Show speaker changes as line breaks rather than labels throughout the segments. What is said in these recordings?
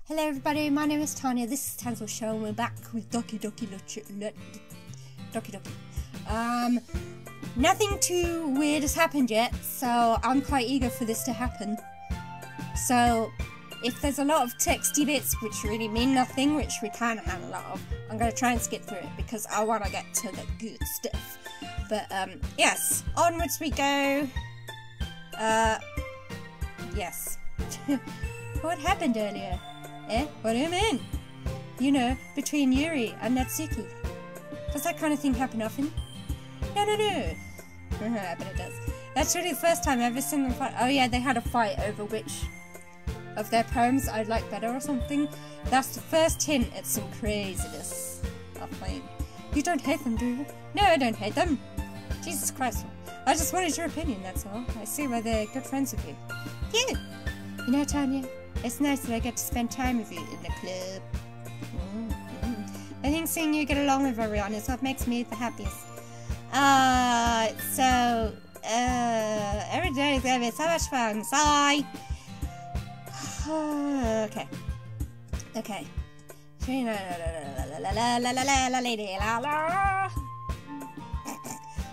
Hello everybody, my name is Tanya, this is Tanzel Show, and we're back with Doki Doki. Nothing too weird has happened yet, so I'm quite eager for this to happen. So, if there's a lot of texty bits which really mean nothing, which we can have a lot of, I'm going to try and skip through it, because I want to get to the good stuff. But, yes, onwards we go. Yes. What happened earlier? Eh? What do you mean? You know, between Yuri and Natsuki. Does that kind of thing happen often? No. But it does. That's really the first time I've ever seen them fight. Oh yeah, they had a fight over which of their poems I'd like better or something. That's the first hint at some craziness, I think. You don't hate them, do you? No, I don't hate them. Jesus Christ. I just wanted your opinion, that's all. I see why they're good friends with you. Phew! You know, Tanya, it's nice that I get to spend time with you in the club. I think seeing you get along with everyone is what makes me the happiest. Every day is gonna be so much fun. Sigh. Okay.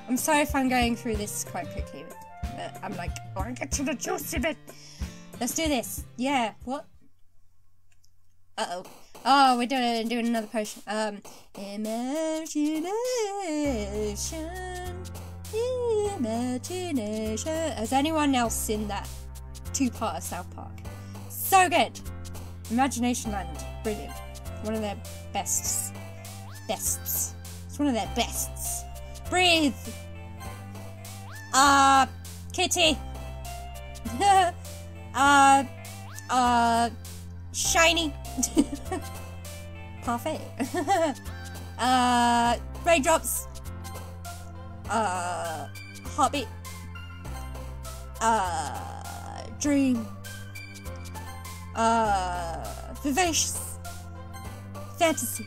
I'm sorry if I'm going through this quite quickly, but I'm like, I want to get to the juicy bit. Let's do this. Yeah. What? Uh-oh. Oh, we're doing another potion. Imagination. Has anyone else seen that two-part of South Park? So good. Imagination Land. Brilliant. One of their bests. It's one of their bests. Breathe. Kitty. Shiny. Parfait. Raindrops. Heartbeat. Dream. Vivacious. Fantasy.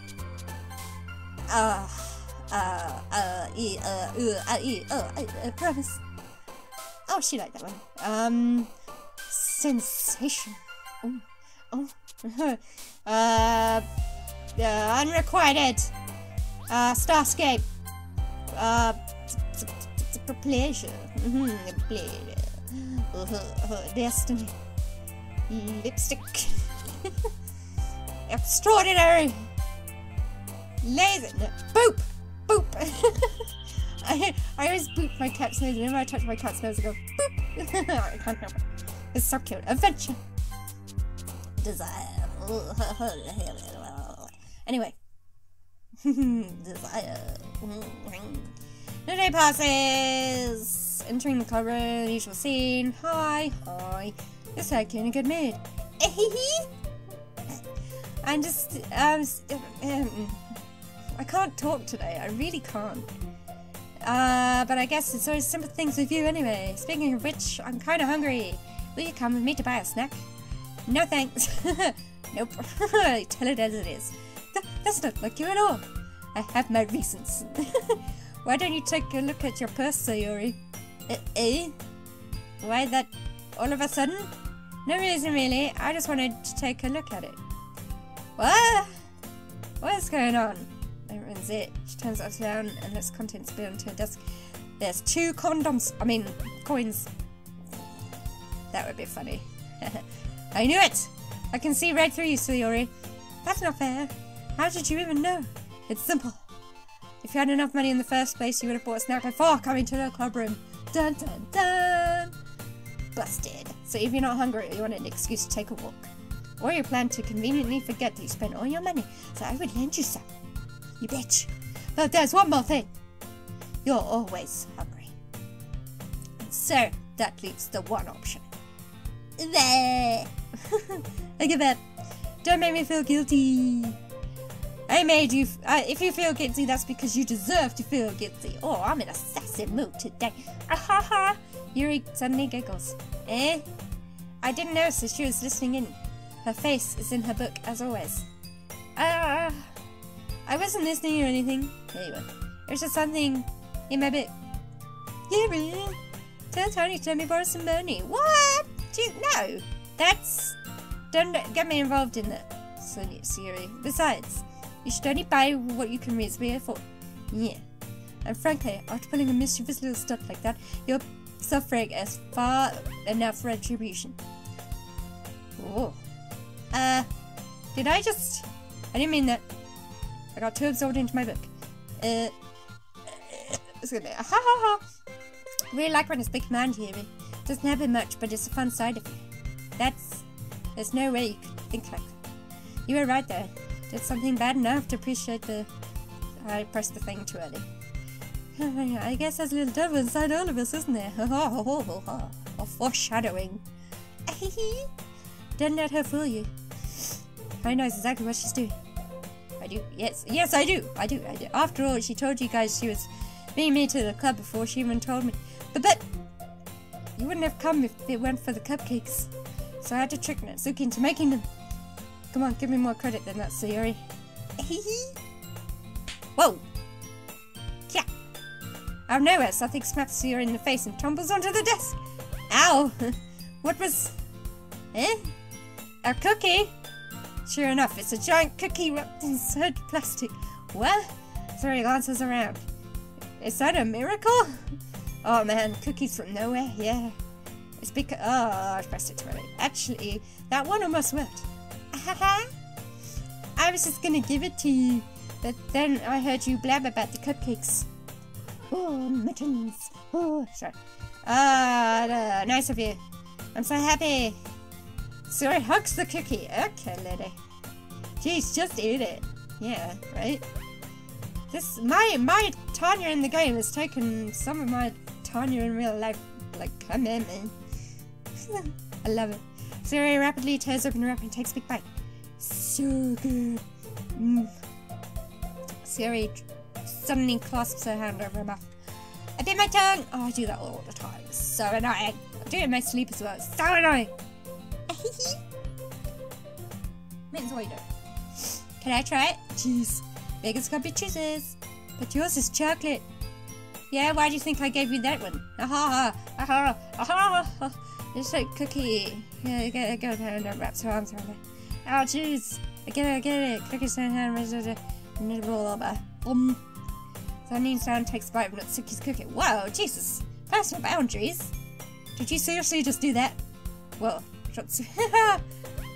Promise. Oh, she liked that one. Sensation. Unrequited. Starscape. Pleasure. Destiny. Lipstick. Extraordinary. Laser. Boop. I always boop my cat's nose. Whenever I touch my cat's nose, I go boop. I can't help it. It's so cute. Adventure. Desire. Anyway. Desire. The day passes. Entering the clubroom, usual scene. Hi. It's like in a good mood. I'm just, I can't talk today. I really can't. But I guess it's always simple things with you anyway. Speaking of which, I'm kind of hungry. Will you come with me to buy a snack? No thanks. Nope. Tell it as it is. That's not like you at all. I have my reasons. Why don't you take a look at your purse, Sayori? Why that all of a sudden? No reason really. I just wanted to take a look at it. What? What's going on? Opens it. She turns it upside down and lets contents spill onto her desk. There's 2 coins. That would be funny. I knew it! I can see right through you, Sayori. That's not fair. How did you even know? It's simple. If you had enough money in the first place, you would have bought a snack before coming to the clubroom. Dun dun dun! Busted. So if you're not hungry or you want an excuse to take a walk, or you plan to conveniently forget that you spent all your money, so I would lend you some. You bitch. But there's one more thing. You're always hungry. So that leaves the one option. There. I give up. Don't make me feel guilty. I made you. If you feel guilty, that's because you deserve to feel guilty. Oh, I'm in a sassy mood today. Ahaha. Yuri suddenly giggles. Eh? I didn't notice that she was listening in. Her face is in her book, as always. I wasn't listening or anything. There you were. It was just something in my book. Yuri, tell Tony to let me borrow some money. What? No. That's don't get me involved in that, Siri. Besides, you should only buy what you can reasonably afford. Yeah. And frankly, after pulling a mischievous little stunt like that, you're suffering as far enough retribution. Oh. Did I just... I didn't mean that. I got too absorbed into my book. Excuse me. Ha ha ha. Really like when it's big command here. Doesn't happen much, but it's a fun side of you. There's no way you could think like that. You were right there. Did something bad enough to appreciate the... I pressed the thing too early. I guess there's a little devil inside all of us, isn't there? A foreshadowing. Don't let her fool you. I know exactly what she's doing. I do. Yes, I do. I do. After all, she told you guys she was bringing me to the club before she even told me. But you wouldn't have come if it weren't for the cupcakes. So I had to trick Natsuki into making them. Come on, give me more credit than that, Sayori. Whoa! Yeah. Out of nowhere, something smacks Sayori in the face and tumbles onto the desk. Ow! What was... A cookie? Sure enough, it's a giant cookie wrapped inside plastic. What? Sayori glances around. Is that a miracle? Oh man, cookies from nowhere, yeah. It's because... Oh, I pressed it too early. Actually, that one almost worked. I was just gonna give it to you, but then I heard you blab about the cupcakes. Oh, mittens. Oh, sorry. Nice of you. I'm so happy. Sayori hugs the cookie. Okay, lady. Jeez, just eat it. Yeah, right? My Tanya in the game has taken some of my Tanya in real life. Like, come in, man. I love it. Sayori rapidly tears open the wrapper and takes a big bite. So good. Sayori suddenly clasps her hand over her mouth. I bit my tongue! Oh, I do that all the time. So annoying. I do it in my sleep as well. So annoying. Mittens, what are you doing? Can I try it? Jeez. Vegas can't be choosers. But yours is chocolate. Yeah, why do you think I gave you that one? It's like cookie. Yeah, get her and wraps her arms around it. Oh, jeez. I get it. Cookies and hand. Sunny Sound takes a bite of Natsuki's cookie. Whoa, Jesus. Personal boundaries. Did you seriously just do that? Well,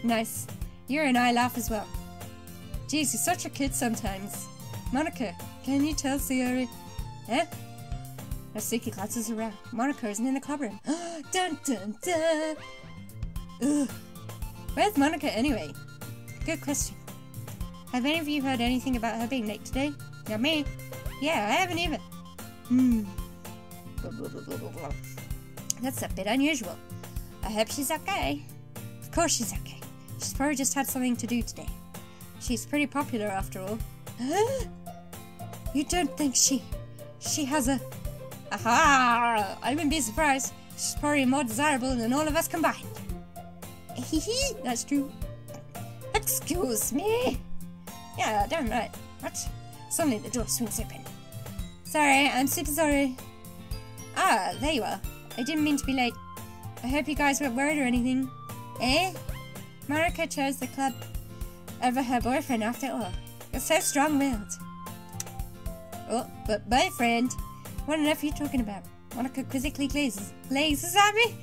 nice. You and I laugh as well. Jeez, you're such a kid sometimes. Monica, can you tell Sayori? Eh? Natsuki glances around. Monica isn't in the clubroom. Dun dun dun! Ugh. Where's Monica anyway? Good question. Have any of you heard anything about her being late today? Not me. Yeah, I haven't either. That's a bit unusual. I hope she's okay. Of course she's okay. She's probably just had something to do today. She's pretty popular after all. You don't think she has a... Aha! I wouldn't be surprised. She's probably more desirable than all of us combined. That's true. Excuse me. Yeah, damn right. What? Suddenly the door swings open. Sorry, I'm super sorry. Ah, there you are. I didn't mean to be late. I hope you guys weren't worried or anything. Eh? Monica chose the club over her boyfriend after all. You're so strong-willed. Oh, but boyfriend? What on earth are you talking about? Monica quizzically glazes at me?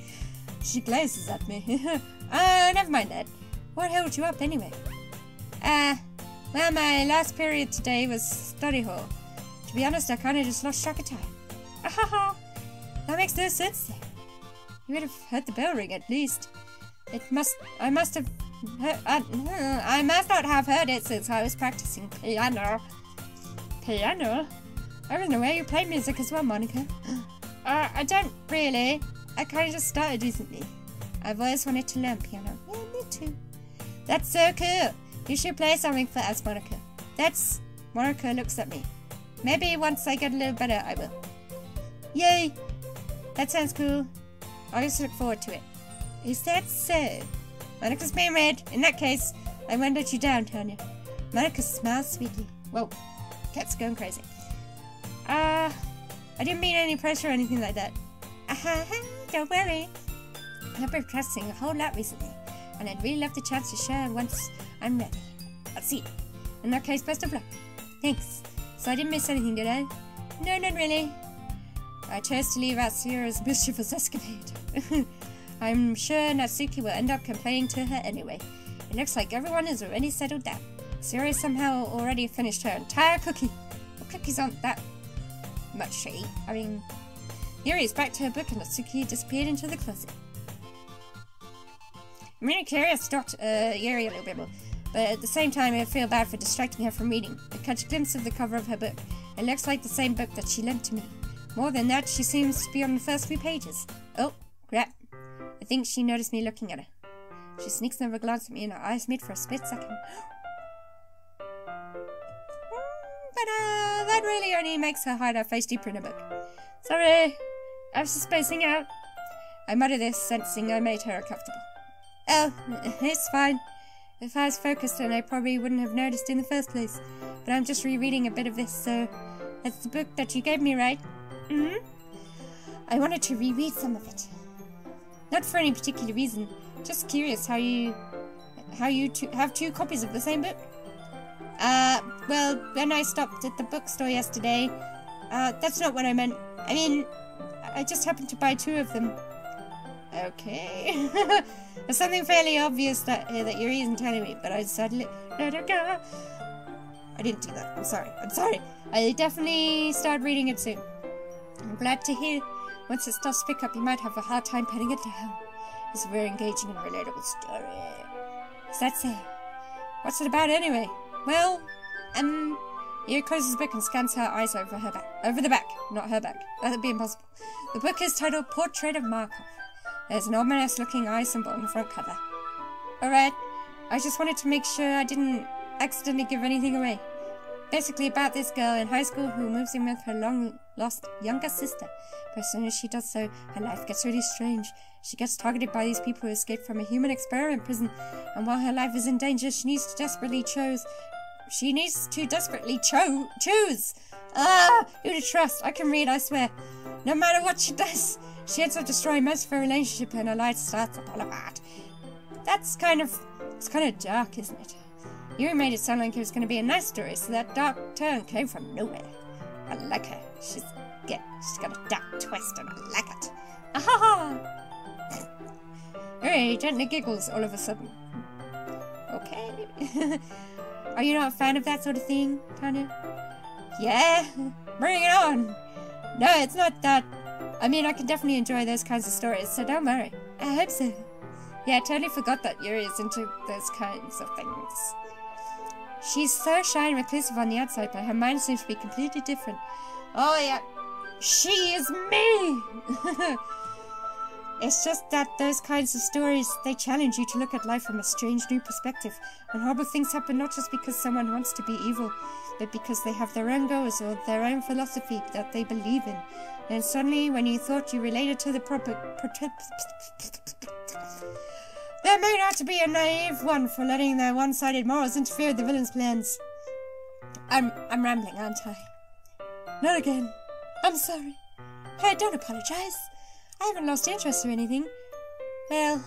She glazes at me. Never mind that. What held you up anyway? Well, my last period today was study hall. To be honest, I kinda just lost track of time. That makes no sense then. You would have heard the bell ring at least. I must not have heard it since I was practicing piano. Piano? I don't know where you play music as well, Monica. I don't really. I kinda just started recently. I've always wanted to learn piano. Yeah, me too. That's so cool. You should play something for us, Monica. Monica looks at me. Maybe once I get a little better, I will. Yay! That sounds cool. I just look forward to it. Is that so? Monica's being red. In that case, I won't let you down, Tanya. Monica smiles sweetly. Whoa. Cat's going crazy. I didn't mean any pressure or anything like that. Don't worry. I've been practicing a whole lot recently. and I'd really love the chance to share once I'm ready. Let's see. In that case, best of luck. Thanks. So I didn't miss anything, did I? No, not really. I chose to leave out Sierra's mischievous escapade. I'm sure Natsuki will end up complaining to her anyway. It looks like everyone is already settled down. Sierra somehow already finished her entire cookie. Well, cookies aren't that much to eat. I mean, Yuri is back to her book and Natsuki disappeared into the closet. I'm really curious to talk to Yuri a little bit more, but at the same time I feel bad for distracting her from reading. I catch a glimpse of the cover of her book. It looks like the same book that she lent to me. More than that, she seems to be on the first few pages. Oh, crap. I think she noticed me looking at her. She sneaks another glance at me and her eyes meet for a split second. But that really only makes her hide her face deeper in her book. Sorry, I was just spacing out. I mutter this, sensing I made her uncomfortable. Oh, it's fine. If I was focused then I probably wouldn't have noticed in the first place. But I'm just rereading a bit of this, so... It's the book that you gave me, right? Mm-hmm. I wanted to reread some of it. Not for any particular reason. Just curious how you have two copies of the same book. Well, when I stopped at the bookstore yesterday, that's not what I meant. I mean, I just happened to buy two of them. Okay. There's something fairly obvious that Yuri isn't telling me, but I decided let her go. I didn't do that. I'm sorry. I definitely start reading it soon. I'm glad to hear. Once it starts to pick up, you might have a hard time penning it down. It's a very engaging and relatable story. Is that so? What's it about anyway? Well, Yuri closes the book and scans her eyes over her back. Over the back, not her back. That'd be impossible. The book is titled Portrait of Markov. There's an ominous-looking eye symbol on the front cover. Alright, I just wanted to make sure I didn't accidentally give anything away. Basically about this girl in high school who moves in with her long-lost younger sister. But as soon as she does so, her life gets really strange. She gets targeted by these people who escaped from a human experiment prison, and while her life is in danger, she needs to desperately choose. Who to trust? I can read, I swear. No matter what she does, she ends up destroying most of her relationship and her life starts to fall apart. It's kind of dark, isn't it? You made it sound like it was going to be a nice story, so that dark turn came from nowhere. I like her. She's got a dark twist and I like it. Ahaha! Hey, gently giggles all of a sudden. Okay. Are you not a fan of that sort of thing, Tanya? Yeah, bring it on. No, it's not that. I mean, I can definitely enjoy those kinds of stories, so don't worry. I hope so. Yeah, I totally forgot that Yuri is into those kinds of things. She's so shy and reclusive on the outside, but her mind seems to be completely different. Oh yeah, she is me! It's just that those kinds of stories, they challenge you to look at life from a strange new perspective. When horrible things happen not just because someone wants to be evil, but because they have their own goals or their own philosophy that they believe in. And suddenly, when you thought you related to the there may not be a naive one for letting their one-sided morals interfere with the villain's plans. I'm rambling, aren't I? Not again. I'm sorry. Hey, don't apologize. I haven't lost interest or anything. Well,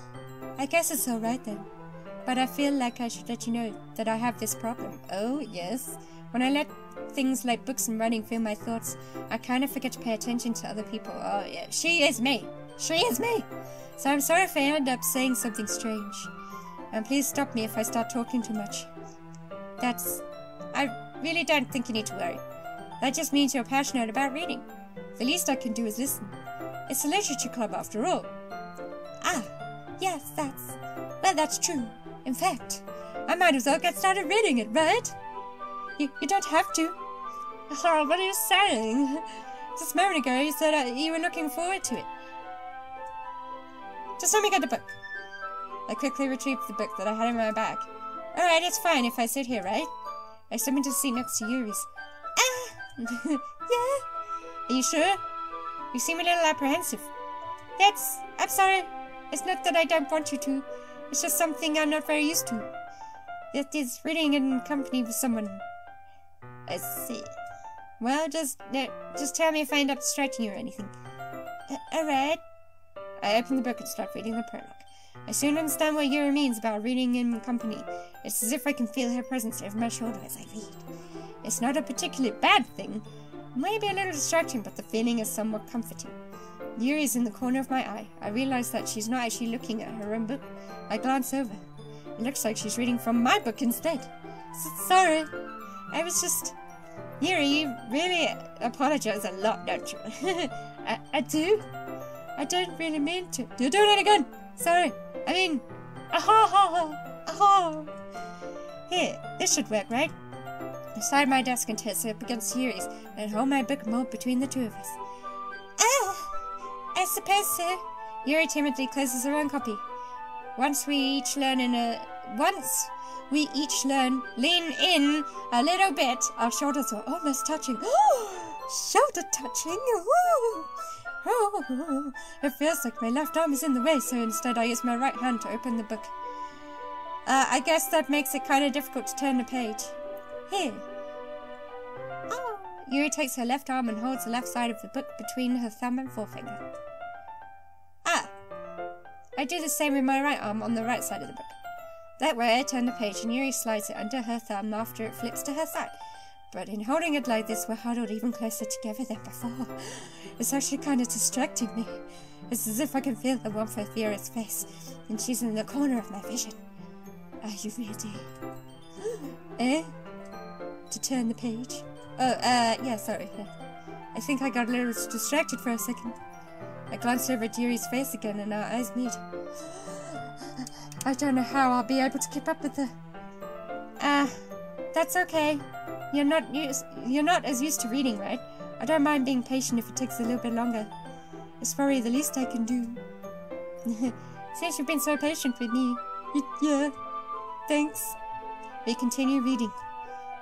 I guess it's alright then. But I feel like I should let you know that I have this problem. Oh, yes. When I let things like books and writing fill my thoughts, I kind of forget to pay attention to other people. Oh, yeah. She is me. She is me. So I'm sorry if I end up saying something strange. And please stop me if I start talking too much. I really don't think you need to worry. That just means you're passionate about reading. The least I can do is listen. It's a literature club after all. Ah, yes, that's true. In fact, I might as well get started reading it, right? You don't have to. Oh, what are you saying? Just a moment ago you said you were looking forward to it. Just let me get the book. I quickly retrieved the book that I had in my bag. Alright, it's fine if I sit here, right? I slipped into the seat next to Yuri's. Ah! Yeah? Are you sure? You seem a little apprehensive. I'm sorry. It's not that I don't want you to. It's just something I'm not very used to. It is reading in company with someone. I see. Well, just tell me if I end up distracting you or anything. Alright. I open the book and start reading the prologue. I soon understand what Yuri means about reading in company. It's as if I can feel her presence over my shoulder as I read. It's not a particularly bad thing. Maybe a little distracting, but the feeling is somewhat comforting. Yuri is in the corner of my eye. I realize that she's not actually looking at her own book. I glance over. It looks like she's reading from my book instead. Sorry. I was just... Yuri, you really apologize a lot, don't you? I do? I don't really mean to. You're doing it again! Sorry. I mean... Here, this should work, right? I slide my desk and tits up against Yuri's and hold my book mold between the two of us. I suppose so. Yuri timidly closes her own copy. Once we each lean in a little bit, our shoulders are almost touching. Shoulder touching! It feels like my left arm is in the way, so instead I use my right hand to open the book. I guess that makes it kind of difficult to turn the page. Here. Oh. Yuri takes her left arm and holds the left side of the book between her thumb and forefinger. I do the same with my right arm on the right side of the book. That way I turn the page and Yuri slides it under her thumb after it flips to her side. But in holding it like this, we're huddled even closer together than before. It's actually kind of distracting me. It's as if I can feel the warmth of Yuri's face, and she's in the corner of my vision. Are you ready? To turn the page? Yeah, sorry. I think I got a little distracted for a second. I glanced over at Yuri's face again and our eyes meet. I don't know how I'll be able to keep up with her. That's okay. You're not as used to reading, right? I don't mind being patient if it takes a little bit longer. It's probably the least I can do. Since you've been so patient with me. Yeah. Thanks. We continue reading.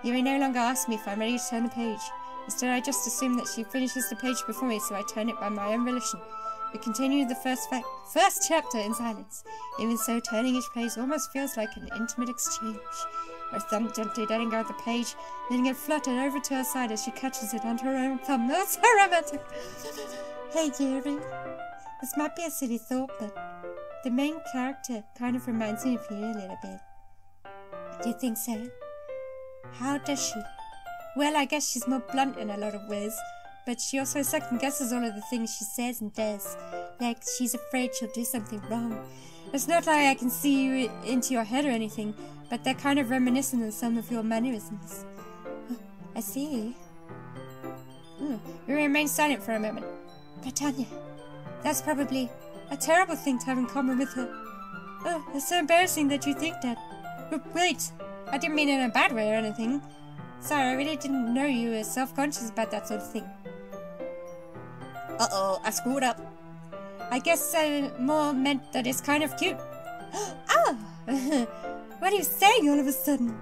Yuri no longer asks me if I'm ready to turn the page. Instead, I just assume that she finishes the page before me, so I turn it by my own volition. We continue the first chapter in silence. Even so, turning each page almost feels like an intimate exchange. Her thumb gently letting go of the page, letting it flutter over to her side as she catches it under her own thumb. Oh, so romantic! Hey, Yuri. This might be a silly thought, but the main character kind of reminds me of you a little bit. Do you think so? How does she? Well, I guess she's more blunt in a lot of ways, but she also second-guesses all of the things she says and does. Like, she's afraid she'll do something wrong. It's not like I can see you into your head or anything, but they're kind of reminiscent of some of your mannerisms. I see. We remain silent for a moment. Britannia, that's probably a terrible thing to have in common with her. Oh, it's so embarrassing that you think that. But wait, I didn't mean it in a bad way or anything. Sorry, I really didn't know you were self-conscious about that sort of thing. Uh-oh, I screwed up. I guess I more meant that it's kind of cute. Oh! What are you saying all of a sudden?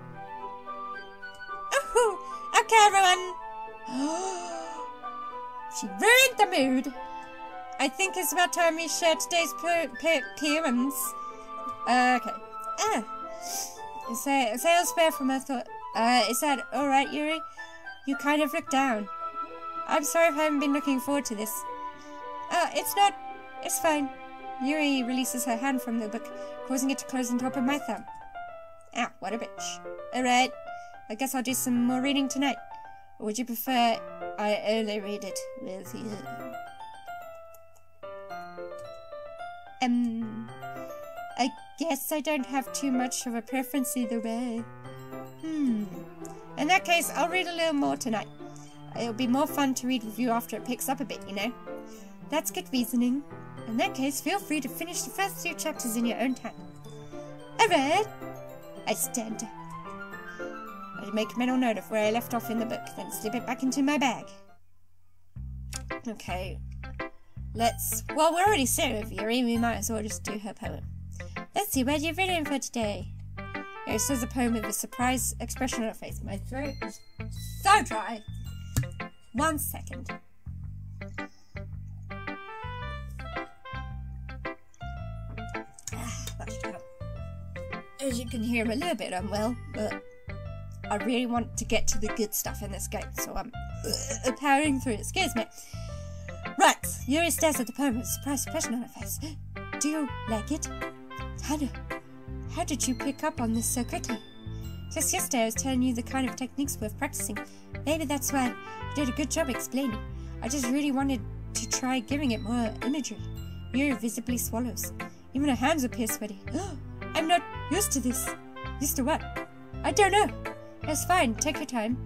Oh, okay, everyone. She ruined the mood. I think it's about time we share today's poems. Okay. Sales spare from her thought. Is that alright, Yuri? You kind of look down. I'm sorry if I haven't been looking forward to this. It's not. It's fine. Yuri releases her hand from the book, causing it to close on top of my thumb. Ow, what a bitch. Alright, I guess I'll do some more reading tonight. Or would you prefer I only read it with you? I guess I don't have too much of a preference either way. In that case, I'll read a little more tonight. It'll be more fun to read with you after it picks up a bit, you know? That's good reasoning. In that case, feel free to finish the first 2 chapters in your own time. Alright. I stand up. I make a mental note of where I left off in the book, then slip it back into my bag. Okay. Well, we're already set with Yuri, we might as well just do her poem. Let's see, what you've written for today. It says a poem with a surprised expression on her face. My throat is so dry. 1 second. That should help. As you can hear, I'm a little bit unwell, but I really want to get to the good stuff in this game, so I'm powering through. Excuse me. Right, Yuri stares at the poem with a surprised expression on her face. Do you like it? Hannah, how did you pick up on this so quickly? Just yesterday I was telling you the kind of techniques worth practicing. Maybe that's why you did a good job explaining. I just really wanted to try giving it more imagery. Yuri visibly swallows. Even her hands appear sweaty. I'm not used to this. Used to what? I don't know. It's fine. Take your time.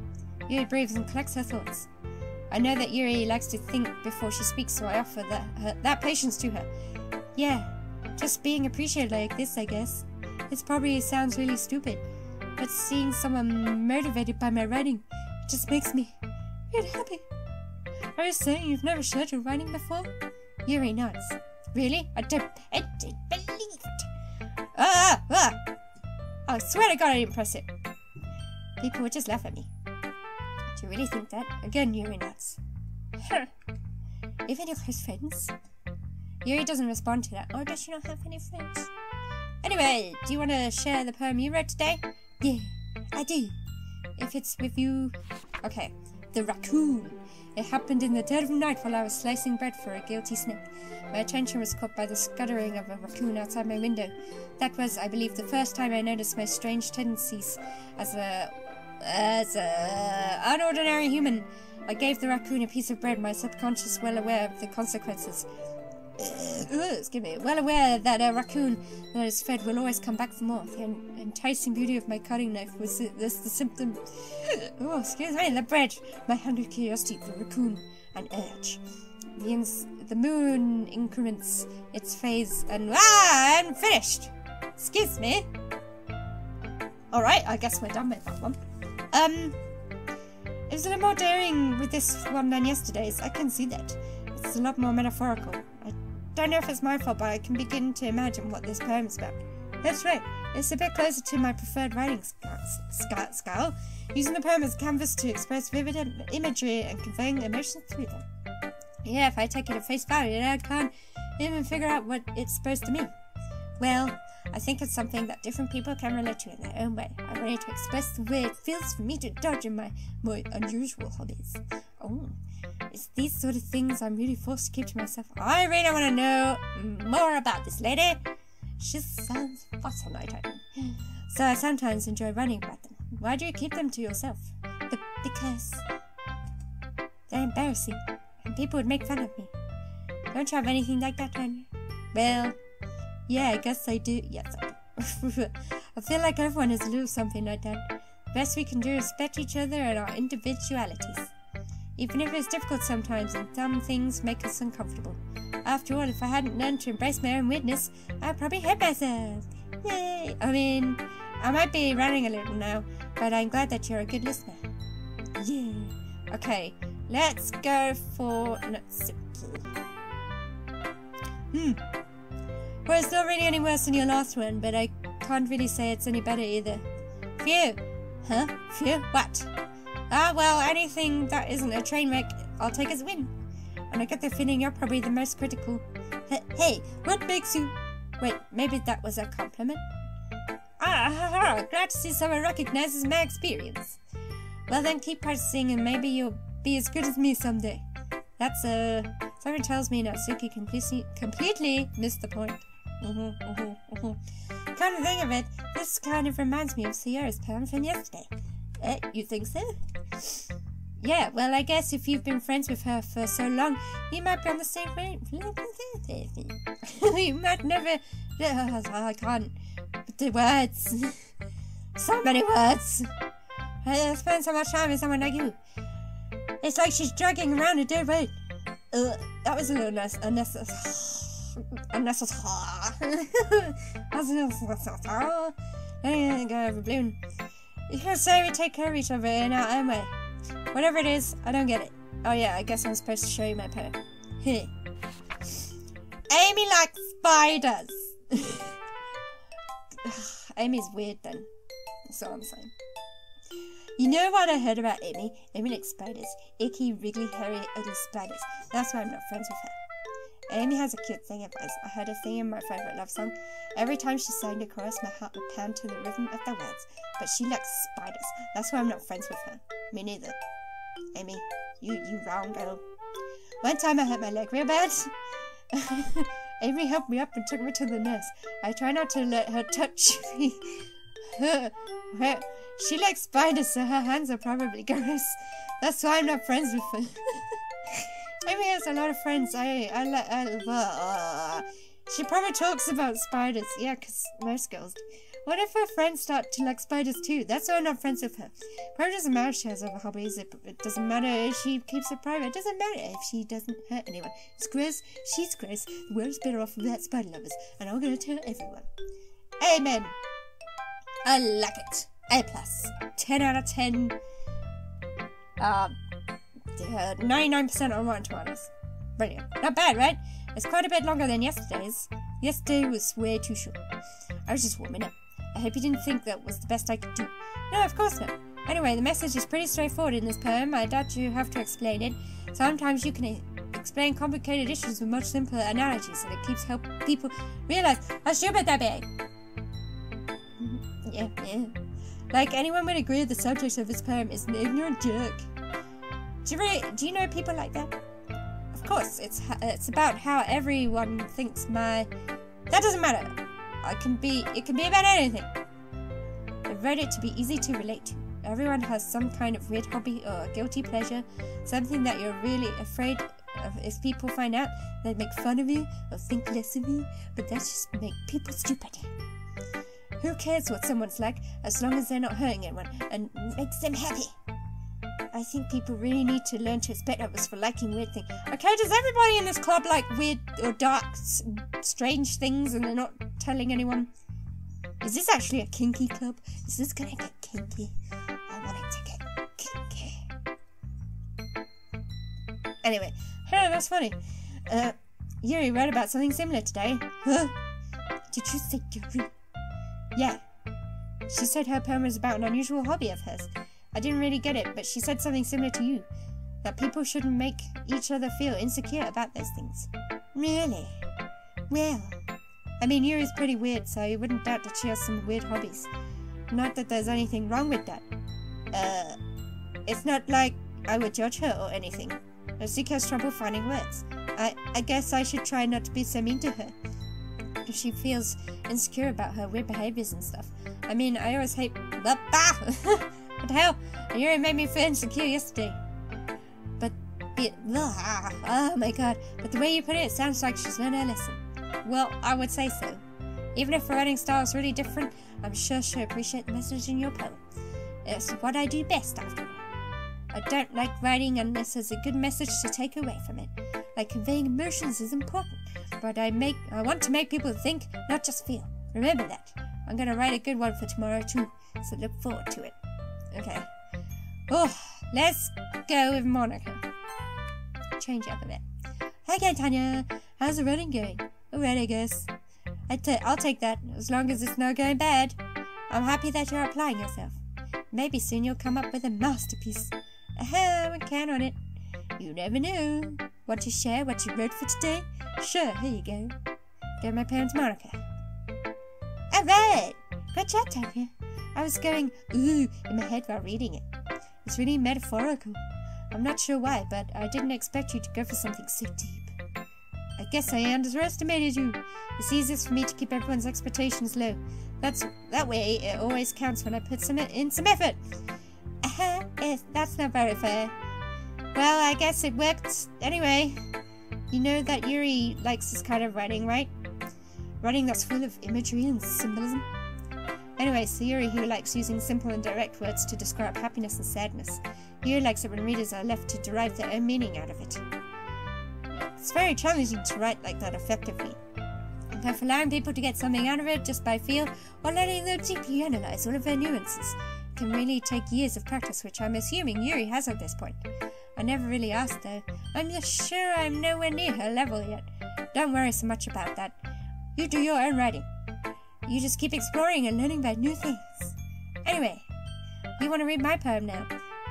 Yuri breathes and collects her thoughts. I know that Yuri likes to think before she speaks, so I offer that patience to her. Yeah, just being appreciated like this, I guess. It probably sounds really stupid, but seeing someone motivated by my writing just makes me really happy. Are you saying you've never shared your writing before? Yuri nods. Really? I didn't believe it. I swear to God I didn't press it. People would just laugh at me. Do you really think that? Again, Yuri nods. Even your close friends? Yuri doesn't respond to that. Or does she not have any friends? Anyway, do you want to share the poem you wrote today? Yeah, I do. If it's with you... Okay. The raccoon. It happened in the dead of night while I was slicing bread for a guilty snake. My attention was caught by the scuttering of a raccoon outside my window. That was, I believe, the first time I noticed my strange tendencies as an ordinary human. I gave the raccoon a piece of bread, my subconscious well aware of the consequences. Excuse me, well aware that a raccoon that is fed will always come back for more. The enticing beauty of my cutting knife was the symptom. Oh, excuse me, the bread, my hungry curiosity, the raccoon, an urge. The moon increments its phase, and I'm finished. Excuse me. All right, I guess we're done with that one. It was a little more daring with this one than yesterday's. I can see that. It's a lot more metaphorical. I don't know if it's my fault, but I can begin to imagine what this poem's about. That's right. It's a bit closer to my preferred writing style, using the poem as a canvas to express vivid imagery and conveying emotions through them. Yeah, if I take it at face value, I can't even figure out what it's supposed to mean. Well, I think it's something that different people can relate to in their own way. I wanted to express the way it feels for me to indulge in my more unusual hobbies. Oh, it's these sort of things I'm really forced to keep to myself. I really want to know more about this lady. She sounds fascinating. So I sometimes enjoy writing about them. Why do you keep them to yourself? Because they're embarrassing, and people would make fun of me. Don't you have anything like that, Tanya? Well, yeah, I guess I do. Yes, I do. I feel like everyone has a little something like that. The best we can do is respect each other and our individualities. Even if it's difficult sometimes and some things make us uncomfortable. After all, if I hadn't learned to embrace my own weirdness, I'd probably hurt myself. Yay! I mean, I might be running a little now, but I'm glad that you're a good listener. Yeah. Okay, let's go for Natsuki. Well, it's not really any worse than your last one, but I can't really say it's any better either. Phew. Huh? Phew? What? Well, anything that isn't a train wreck, I'll take as a win. And I get the feeling you're probably the most critical. Hey, what makes you... Wait, maybe that was a compliment? Glad to see someone recognizes my experience. Well then, keep practicing and maybe you'll be as good as me someday. That's, something tells me Natsuki completely missed the point. Come to think of it, this kind of reminds me of Sierra's poem from yesterday. You think so? Yeah, well, I guess if you've been friends with her for so long, you might be on the same way. You might never... I can't... The words. So many words. I spend so much time with someone like you. It's like she's dragging around a dead weight. That was a little unnecessary. Go balloon. You can say we take care of each other in our own way. Whatever it is, I don't get it. Oh yeah, I guess I'm supposed to show you my poem. Amy likes spiders. Amy's weird then. That's all I'm saying. You know what I heard about Amy? Amy likes spiders. Icky, wriggly, hairy, ugly spiders. That's why I'm not friends with her. Amy has a cute singing voice. I heard her singing my favourite love song. Every time she sang the chorus, my heart would pound to the rhythm of the words. But she likes spiders. That's why I'm not friends with her. Me neither. Amy, you wrong girl. One time I hurt my leg real bad. Amy helped me up and took me to the nurse. I try not to let her touch me. She likes spiders, so her hands are probably gross. That's why I'm not friends with her. Amy has a lot of friends. She probably talks about spiders. Yeah, because most girls do. What if her friends start to like spiders too? That's why I'm not friends with her. Probably doesn't matter if she has other hobbies. It doesn't matter if she keeps it private. It doesn't matter if she doesn't hurt anyone. It's gross. She's gross. The world's better off without spider lovers. And I'm going to tell everyone. Amen. I like it. A+. 10 out of 10. 99% on Rotten Tomatoes. Brilliant. Not bad, right? It's quite a bit longer than yesterday's. Yesterday was way too short. I was just warming up. I hope you didn't think that was the best I could do. No, of course not. Anyway, the message is pretty straightforward in this poem. I doubt you have to explain it. Sometimes you can explain complicated issues with much simpler analogies, and it keeps helping people realize how stupid they're being. Yeah. Like, anyone would agree the subject of this poem is an ignorant jerk. Do you know people like that? Of course, it's about how everyone thinks That doesn't matter. It can be about anything. I wrote it to be easy to relate to. Everyone has some kind of weird hobby or a guilty pleasure, something that you're really afraid of if people find out. They'd make fun of you or think less of you, but that's just make people stupid. Who cares what someone's like, as long as they're not hurting anyone and makes them happy? I think people really need to learn to respect others for liking weird things. Okay, does everybody in this club like weird or dark, strange things and they're not telling anyone? Is this actually a kinky club? Is this gonna get kinky? I want it to get kinky. Anyway, hey, that's funny. Yuri wrote about something similar today. Huh? Did you say Yuri? Yeah. She said her poem was about an unusual hobby of hers. I didn't really get it, but she said something similar to you. That people shouldn't make each other feel insecure about those things. Really? Well, I mean, Yuri's pretty weird, so you wouldn't doubt that she has some weird hobbies. Not that there's anything wrong with that. It's not like I would judge her or anything. She has trouble finding words. I guess I should try not to be so mean to her. If she feels insecure about her weird behaviors and stuff. I mean, I always hate... What the hell? Yuri made me feel insecure yesterday. Oh my god. But the way you put it sounds like she's learned her lesson. Well, I would say so. Even if her writing style is really different, I'm sure she'll appreciate the message in your poem. It's what I do best, after all. I don't like writing unless there's a good message to take away from it. Like conveying emotions is important, but I want to make people think, not just feel. Remember that. I'm gonna write a good one for tomorrow too, so look forward to it. Okay. Oh, let's go with Monica. Change up a bit. Okay, Tanya. How's the running going? Alright, I guess. I'll take that, as long as it's not going bad. I'm happy that you're applying yourself. Maybe soon you'll come up with a masterpiece. I count on it. You never know. Want to share what you wrote for today? Sure, here you go. Go my parents, Monica. Alright! Good job, Tanya. I was going, ooh, in my head while reading it. It's really metaphorical. I'm not sure why, but I didn't expect you to go for something so deep. I guess I underestimated you. It's easiest for me to keep everyone's expectations low. That way, it always counts when I put in some effort. That's not very fair. Well, I guess it worked. Anyway, you know that Yuri likes this kind of writing, right? Writing that's full of imagery and symbolism. Anyway, so Yuri, who likes using simple and direct words to describe happiness and sadness. Yuri likes it when readers are left to derive their own meaning out of it. It's very challenging to write like that effectively. Both allowing people to get something out of it just by feel, or letting them deeply analyze all of their nuances. It can really take years of practice, which I'm assuming Yuri has at this point. I never really asked though. I'm just sure I'm nowhere near her level yet. Don't worry so much about that. You do your own writing. You just keep exploring and learning about new things. Anyway, you want to read my poem now?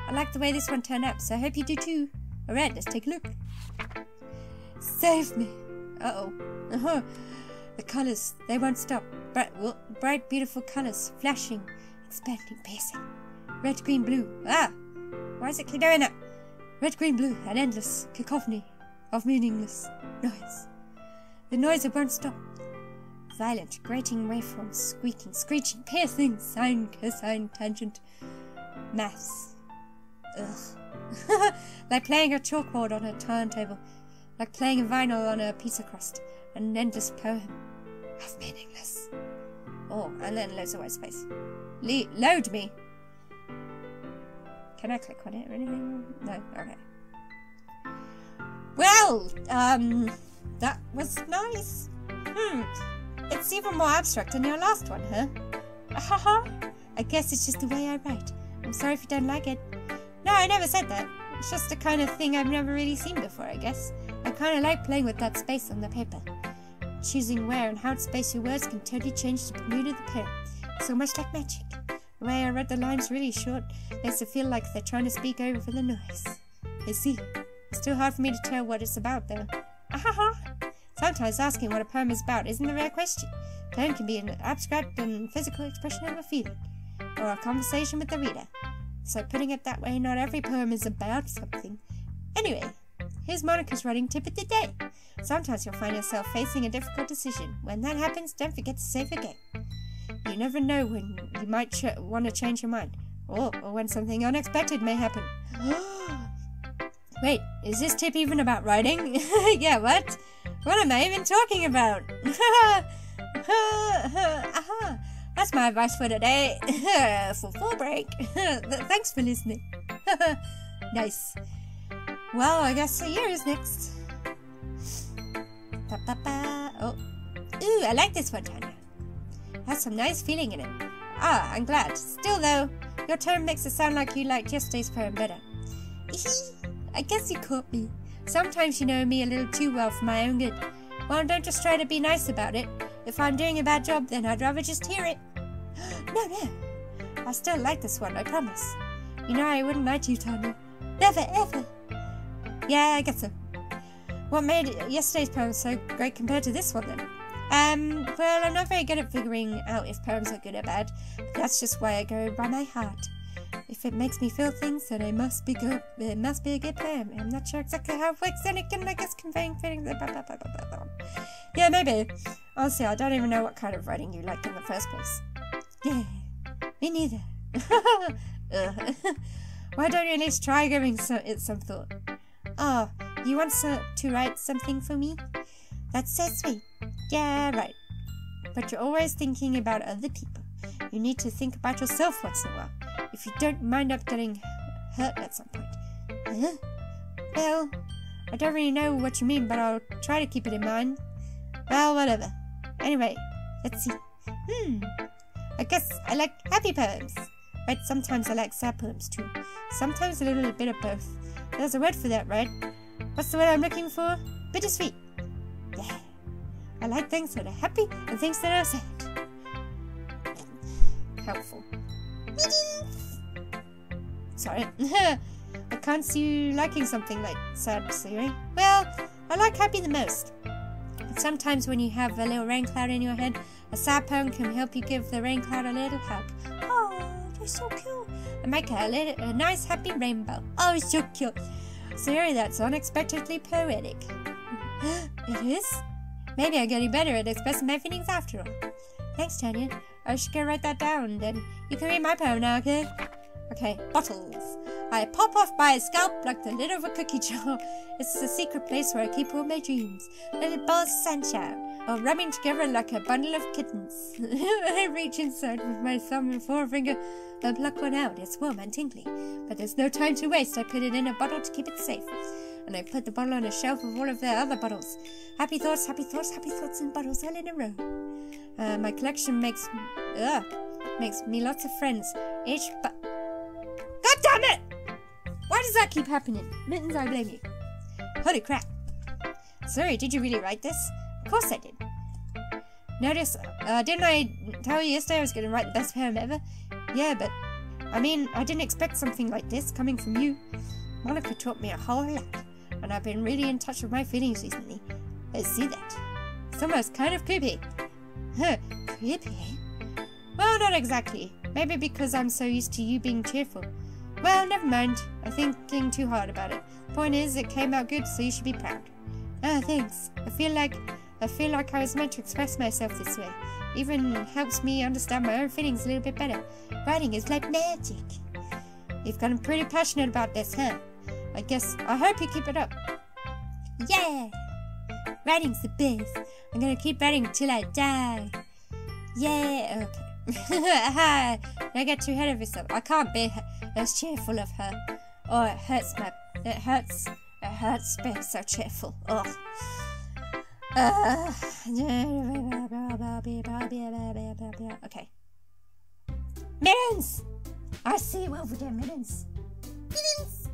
I like the way this one turned out, so I hope you do too. Alright, let's take a look. Save me. Uh-oh. The colours, they won't stop. Bright, beautiful colours, flashing, expanding, piercing. Red, green, blue. Ah! Why is it keep doing that? Red, green, blue, an endless cacophony of meaningless noise. The noise it won't stop. Violent, grating waveforms, squeaking, screeching, piercing, sine, cosine, tangent, maths. Ugh. Like playing a chalkboard on a turntable. Like playing a vinyl on a pizza crust. An endless poem. Half meaningless. Oh, and then loads of white space. Load me. Can I click on it or anything? No? Okay. Well, that was nice. It's even more abstract than your last one, huh? Haha. I guess it's just the way I write. I'm sorry if you don't like it. No, I never said that. It's just the kind of thing I've never really seen before, I guess. I kind of like playing with that space on the paper. Choosing where and how to space your words can totally change the mood of the poem. So much like magic. The way I read the lines really short makes it feel like they're trying to speak over the noise. I see. It's still hard for me to tell what it's about, though. Ahaha! Sometimes asking what a poem is about isn't the rare question. A poem can be an abstract and physical expression of a feeling, or a conversation with the reader. So putting it that way, not every poem is about something. Anyway, here's Monica's writing tip of the day. Sometimes you'll find yourself facing a difficult decision. When that happens, don't forget to save the game. You never know when you might want to change your mind, or when something unexpected may happen. Wait, is this tip even about writing? Yeah, what? What am I even talking about? That's my advice for today. For full break. Thanks for listening. Nice. Well, I guess the year is next. Oh. Ooh, I like this one, Tanya. Has some nice feeling in it. Ah, I'm glad. Still, though, your tone makes it sound like you liked yesterday's poem better. I guess you caught me. Sometimes you know me a little too well for my own good. Well, don't just try to be nice about it. If I'm doing a bad job, then I'd rather just hear it. No. I still like this one, I promise. You know I wouldn't lie to you, Tanya. Never, ever. Yeah, I guess so. What made yesterday's poem so great compared to this one, then? Well, I'm not very good at figuring out if poems are good or bad. But that's just why I go by my heart. If it makes me feel things, then it must be good. It must be a good poem. I'm not sure exactly how it works, and it can, I guess, conveying feelings. Yeah, maybe. Honestly, I don't even know what kind of writing you like in the first place. Yeah, me neither. Why don't you at least try giving it some thought? Oh, you want to write something for me? That's so sweet. Yeah, right. But you're always thinking about other people. You need to think about yourself once in a while, if you don't mind up getting hurt at some point. Huh? Well, I don't really know what you mean, but I'll try to keep it in mind. Well, whatever. Anyway, let's see. I guess I like happy poems. But sometimes I like sad poems too. Sometimes a little bit of both. There's a word for that, right? What's the word I'm looking for? Bittersweet. Yeah. I like things that are happy and things that are sad. Helpful. Sorry. I can't see you liking something like sad, Siri. Well, I like happy the most. But sometimes when you have a little rain cloud in your head, a sad poem can help you give the rain cloud a little hug. Oh, you're so cute. And make a nice happy rainbow. Oh, it's so cute. Siri, that's unexpectedly poetic. It is? Maybe I'm getting better at expressing my feelings after all. Thanks, Tanya. I should go write that down, then you can read my poem now, okay? Okay, bottles. I pop off my scalp like the lid of a cookie jar. It's the secret place where I keep all my dreams. Little balls of sunshine, all rubbing together like a bundle of kittens. I reach inside with my thumb and forefinger and pluck one out. It's warm and tingly, but there's no time to waste. I put it in a bottle to keep it safe. And I put the bottle on a shelf of all of their other bottles. Happy thoughts, happy thoughts, happy thoughts in bottles all in a row. My collection makes me lots of friends. God damn it! Why does that keep happening? Mittens, I blame you. Holy crap. Sorry, did you really write this? Of course I did. Notice, didn't I tell you yesterday I was going to write the best poem ever? Yeah, but, I mean, I didn't expect something like this coming from you. Monica taught me a whole lot, and I've been really in touch with my feelings recently. I see that. It's almost kind of creepy. Huh, creepy? Well, not exactly. Maybe because I'm so used to you being cheerful. Well, never mind. I'm thinking too hard about it. Point is, it came out good, so you should be proud. Ah, thanks. I feel like I feel like I was meant to express myself this way. Even helps me understand my own feelings a little bit better. Writing is like magic. You've gotten pretty passionate about this, huh? I hope you keep it up. Yeah! Writing's the best. I'm gonna keep writing until I die. Yeah! Okay. Don't get too ahead of yourself. I can't be as cheerful of her. Oh, it hurts being so cheerful. Ugh. Okay. Mittens! I see you over there, Mittens. Mittens!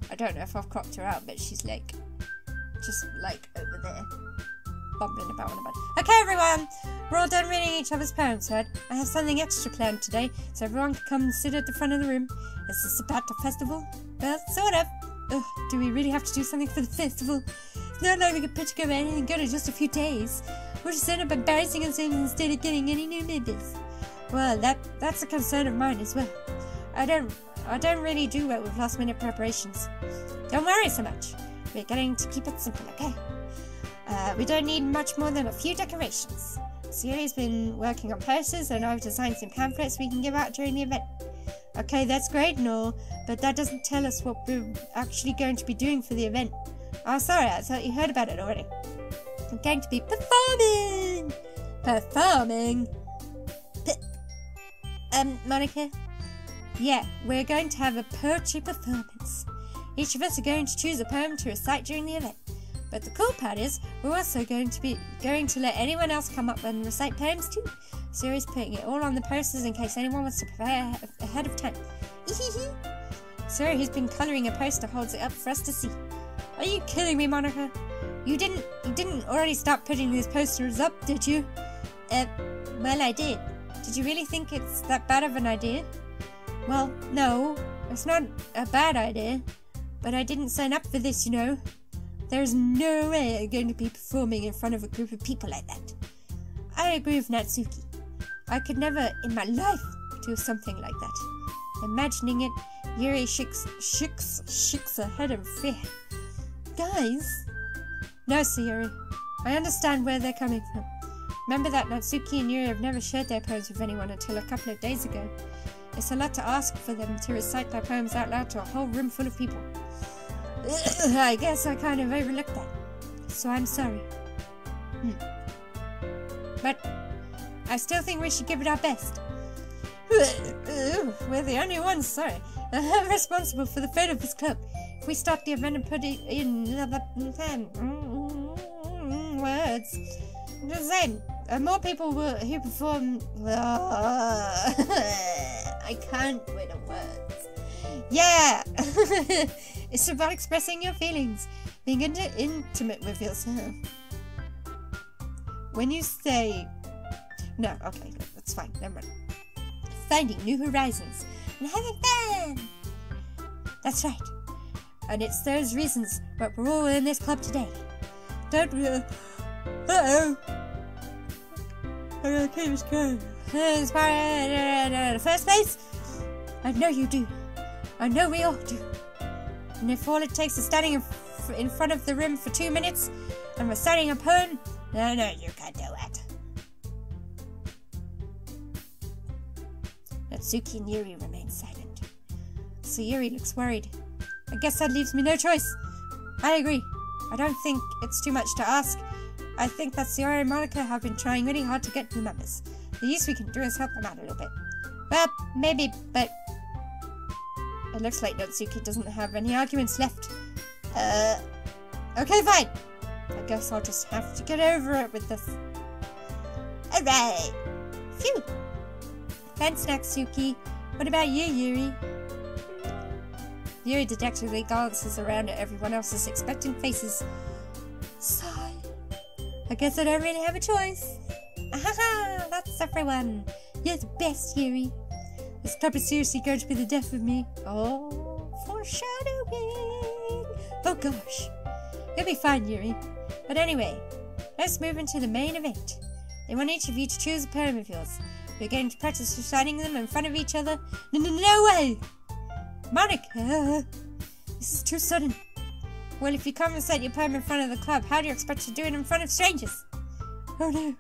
I don't know if I've cropped her out, but she's like, just like over there, bumbling about on a bed. Okay, everyone, we're all done reading each other's poems, right? I have something extra planned today, so everyone can come and sit at the front of the room. Is this about the festival? Well, sort of. Ugh, do we really have to do something for the festival? It's not like we can put together anything good in just a few days. We'll just end up embarrassing ourselves instead of getting any new members. Well, that's a concern of mine as well. I don't really do well with last-minute preparations. Don't worry so much. We're going to keep it simple, okay? We don't need much more than a few decorations. Sierra's been working on posters, and I've designed some pamphlets we can give out during the event. Okay, that's great and all, but that doesn't tell us what we're actually going to be doing for the event. Oh, sorry, I thought you heard about it already. I'm going to be performing! Performing? Monica? Yeah, we're going to have a poetry performance. Each of us are going to choose a poem to recite during the event. But the cool part is, we're also going to let anyone else come up and recite poems too. Siri's putting it all on the posters in case anyone wants to prepare ahead of time. Siri, who's been colouring a poster, holds it up for us to see. Are you kidding me, Monica? You didn't already start putting these posters up, did you? Well, I did. Did you really think it's that bad of an idea? Well, no, it's not a bad idea. But I didn't sign up for this, you know. There's no way I'm going to be performing in front of a group of people like that. I agree with Natsuki. I could never in my life do something like that. Imagining it, Yuri shakes her head in fear. Guys? No, Sayuri. I understand where they're coming from. Remember that Natsuki and Yuri have never shared their poems with anyone until a couple of days ago. It's a lot to ask for them to recite their poems out loud to a whole room full of people. I guess I kind of overlooked that. So I'm sorry. But I still think we should give it our best. We're the only ones, sorry, responsible for the fate of this club. If we start the event and put it in words, the same. More people who perform. I can't with the words. Yeah, it's about expressing your feelings, being intimate with yourself. When you say no, okay, that's fine. Never mind. Finding new horizons and having fun. That's right. And it's those reasons that we're all in this club today. Don't we? Uh-oh. I gotta keep this going. The first place? I know you do. I know we all do. And if all it takes is standing in front of the room for 2 minutes and reciting a poem, no, you can't do it. Natsuki and Yuri remain silent. So Yuri looks worried. I guess that leaves me no choice. I agree. I don't think it's too much to ask. I think that Sierra and Monica have been trying really hard to get new members. The least we can do is help them out a little bit. Well, maybe, but it looks like Natsuki doesn't have any arguments left. Okay, fine. I guess I'll just have to get over it with this. Alright. Phew. Thanks, Natsuki. What about you, Yuri? Yuri dejectedly glances around at everyone else's expectant faces. Sigh. I guess I don't really have a choice. Ahaha, that's everyone. You're the best, Yuri. This club is seriously going to be the death of me. Oh, foreshadowing. Oh gosh. You'll be fine, Yuri. But anyway, let's move into the main event. I want each of you to choose a poem of yours. We're going to practice reciting them in front of each other. No way! Monica! This is too sudden. Well, if you come and set your poem in front of the club, how do you expect to do it in front of strangers? Oh no.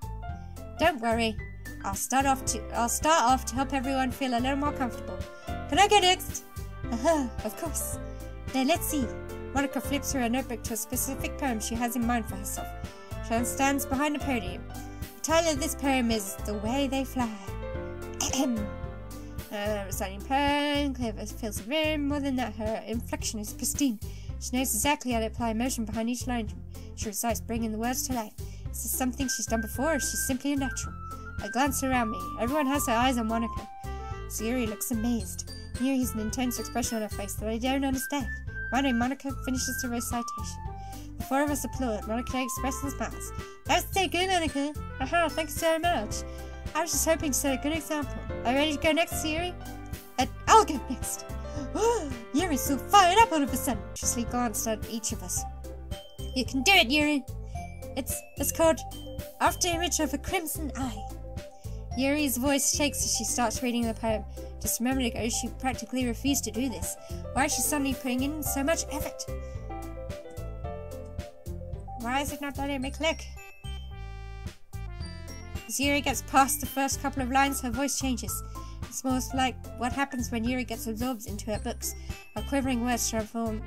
Don't worry. I'll start off to help everyone feel a little more comfortable. Can I go next? Of course. Now let's see. Monica flips through her notebook to a specific poem she has in mind for herself. She stands behind the podium. The title of this poem is The Way They Fly. Reciting poem, Clever fills the room. More than that, her inflection is pristine. She knows exactly how to apply emotion behind each line. She recites, bringing the words to life. Is this something she's done before, or is she simply a natural? I glance around me. Everyone has their eyes on Monica. Sayuri looks amazed. Here is an intense expression on her face that I don't understand. Finally, Monica finishes the recitation. The four of us applaud. Monica expresses smiles. That was so good, Monica. Haha, thank you so much. I was just hoping to set a good example. Are you ready to go next, Yuri? I'll go next. Yuri's so fired up all of a sudden. She glanced at each of us. You can do it, Yuri. It's called After Image of a Crimson Eye. Yuri's voice shakes as she starts reading the poem. Just a moment ago, she practically refused to do this. Why is she suddenly putting in so much effort? Why is it not letting me click? As Yuri gets past the first couple of lines, her voice changes. It's most like what happens when Yuri gets absorbed into her books. Her quivering words transform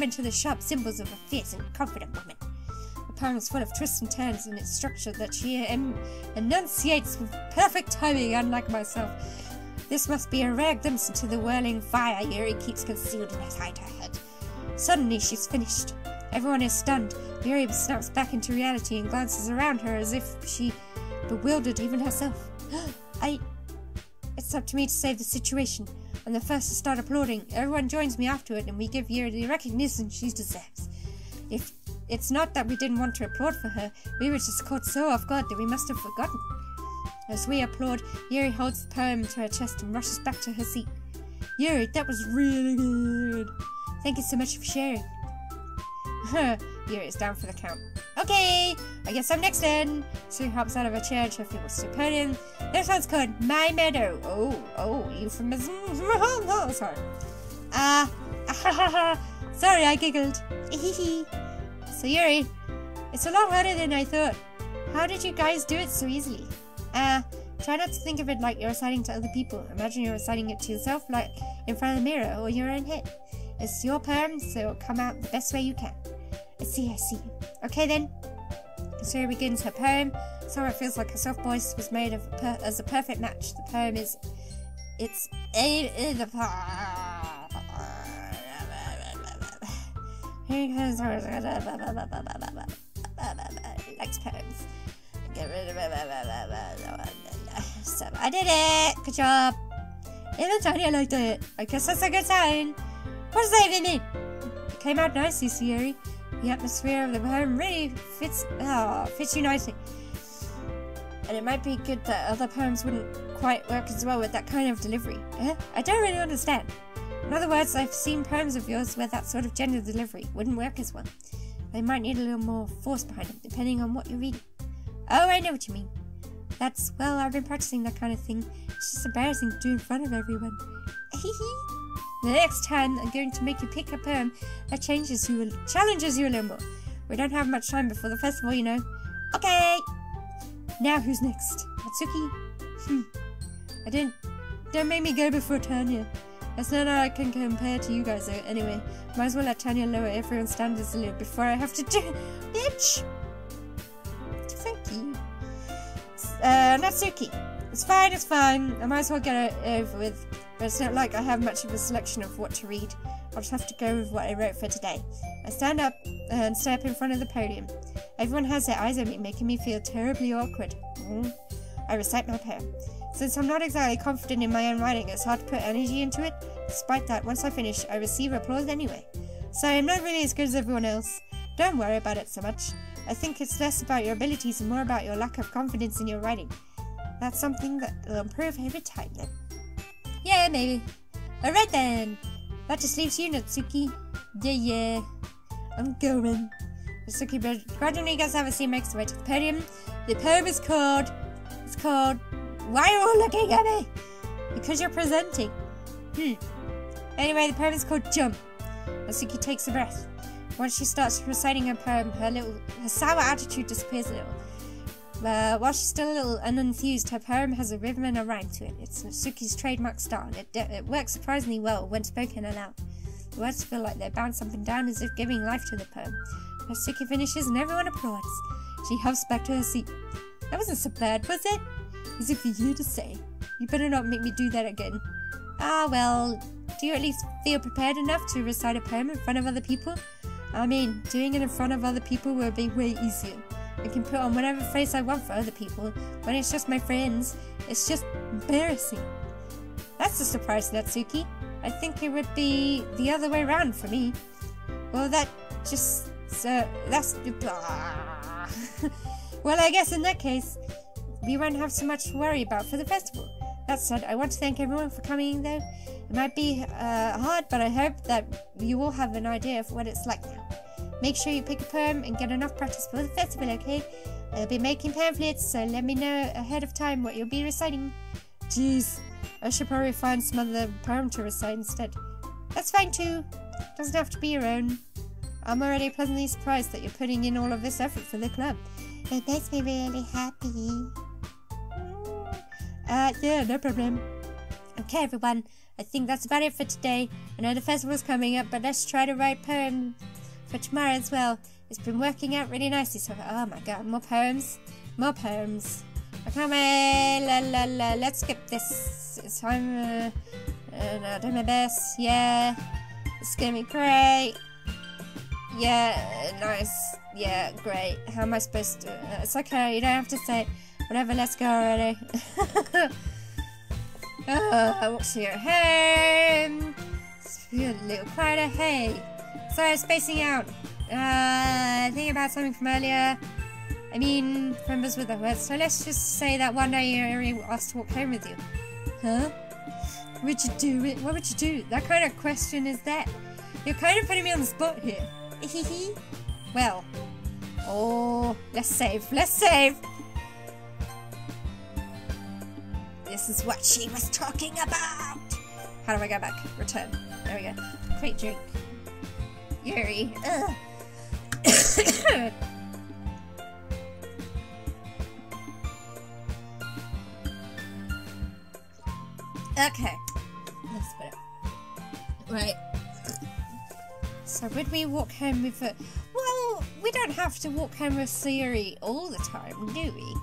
into the sharp symbols of a fierce and confident woman. The poem is full of twists and turns in its structure that she enunciates with perfect timing, unlike myself. This must be a rare glimpse into the whirling fire Yuri keeps concealed inside her head. Suddenly, she's finished. Everyone is stunned. Yuri snaps back into reality and glances around her as if she bewildered even herself. It's up to me to save the situation. I'm the first to start applauding. Everyone joins me afterward and we give Yuri the recognition she deserves. If it's not that we didn't want to applaud for her, we were just caught so off guard that we must have forgotten. As we applaud, Yuri holds the poem to her chest and rushes back to her seat. Yuri, that was really good. Thank you so much for sharing. Yuri is down for the count. Okay, I guess I'm next then. Sue hops out of her chair and she feels to the podium. This one's called My Meadow. Oh, euphemism. Oh, sorry. Sorry, I giggled. So Yuri, it's a lot harder than I thought. How did you guys do it so easily? Try not to think of it like you're reciting to other people. Imagine you're reciting it to yourself, like in front of the mirror or your own head. It's your poem, so it'll come out the best way you can. I see. Okay then. Suri begins her poem. Sora feels like her soft voice was made of as a perfect match. The poem is... It's a... likes poems. Get rid of... So I did it! Good job! Even Tanya liked it. I guess that's a good sign. What does that even mean? It came out nicely, Sayuri. The atmosphere of the poem really fits you nicely. And it might be good that other poems wouldn't quite work as well with that kind of delivery. I don't really understand. In other words, I've seen poems of yours where that sort of gender delivery wouldn't work as well. They might need a little more force behind them, depending on what you're reading. Oh, I know what you mean. I've been practicing that kind of thing. It's just embarrassing to do in front of everyone. The next time, I'm going to make you pick a poem that challenges you a little more. We don't have much time before the festival, you know. Okay! Now who's next? Natsuki? Don't make me go before Tanya. That's not how I can compare to you guys, though. Anyway, might as well let Tanya lower everyone's standards a little before I have to do... Bitch! Thank you. Natsuki. It's fine. I might as well get it over with. But it's not like I have much of a selection of what to read. I'll just have to go with what I wrote for today. I stand up and step in front of the podium. Everyone has their eyes on me, making me feel terribly awkward. I recite my poem. Since I'm not exactly confident in my own writing, it's hard to put energy into it. Despite that, once I finish, I receive applause anyway. So I'm not really as good as everyone else. Don't worry about it so much. I think it's less about your abilities and more about your lack of confidence in your writing. That's something that will improve every time then. Yeah, maybe. Alright then. That just leaves you, Natsuki. Yeah. I'm going. Natsuki gradually gets out of the seat, makes her way to the podium. The poem is called... Why are you all looking at me? Because you're presenting. Anyway, the poem is called Jump. Natsuki takes a breath. Once she starts reciting her poem, her sour attitude disappears a little. While she's still a little unenthused, her poem has a rhythm and a rhyme to it. It's Natsuki's trademark style. It works surprisingly well when spoken aloud. The words feel like they bounce up and down as if giving life to the poem. Natsuki finishes and everyone applauds. She hops back to her seat. That wasn't so bad, was it? As if for you to say. You better not make me do that again. Ah, well, do you at least feel prepared enough to recite a poem in front of other people? I mean, doing it in front of other people will be way easier. I can put on whatever face I want for other people. When it's just my friends, it's just embarrassing. That's a surprise, Natsuki. I think it would be the other way around for me. Well, that's... Well, I guess in that case, we won't have so much to worry about for the festival. That said, I want to thank everyone for coming, though. It might be hard, but I hope that you all have an idea of what it's like now. Make sure you pick a poem and get enough practice for the festival, okay? I'll be making pamphlets, so let me know ahead of time what you'll be reciting. Jeez, I should probably find some other poem to recite instead. That's fine too. Doesn't have to be your own. I'm already pleasantly surprised that you're putting in all of this effort for the club. It makes me really happy. Yeah, no problem. Okay, everyone. I think that's about it for today. I know the festival's coming up, but let's try to write poems for tomorrow as well. It's been working out really nicely so far. Oh my god, more poems. More poems. I can't wait. Let's skip this. It's time. I'll do my best. Yeah. It's gonna be great. Yeah, nice. Yeah, great. How am I supposed to? It's okay, you don't have to say it. Whatever, let's go already. I walk to your home. It's a little quieter. Hey. Sorry, I'm spacing out. Thinking about something from earlier. I mean, remembers with the words. So let's just say that one day you asked to walk home with you. Huh? Would you do it? What would you do? That kind of question is that. You're kind of putting me on the spot here. Well. Oh, let's save. Let's save. This is what she was talking about. How do I go back? Return. There we go. Quick drink. Yuri. Okay. Let's put it. Right. So would we walk home with her? Well, we don't have to walk home with Sayuri all the time, do we?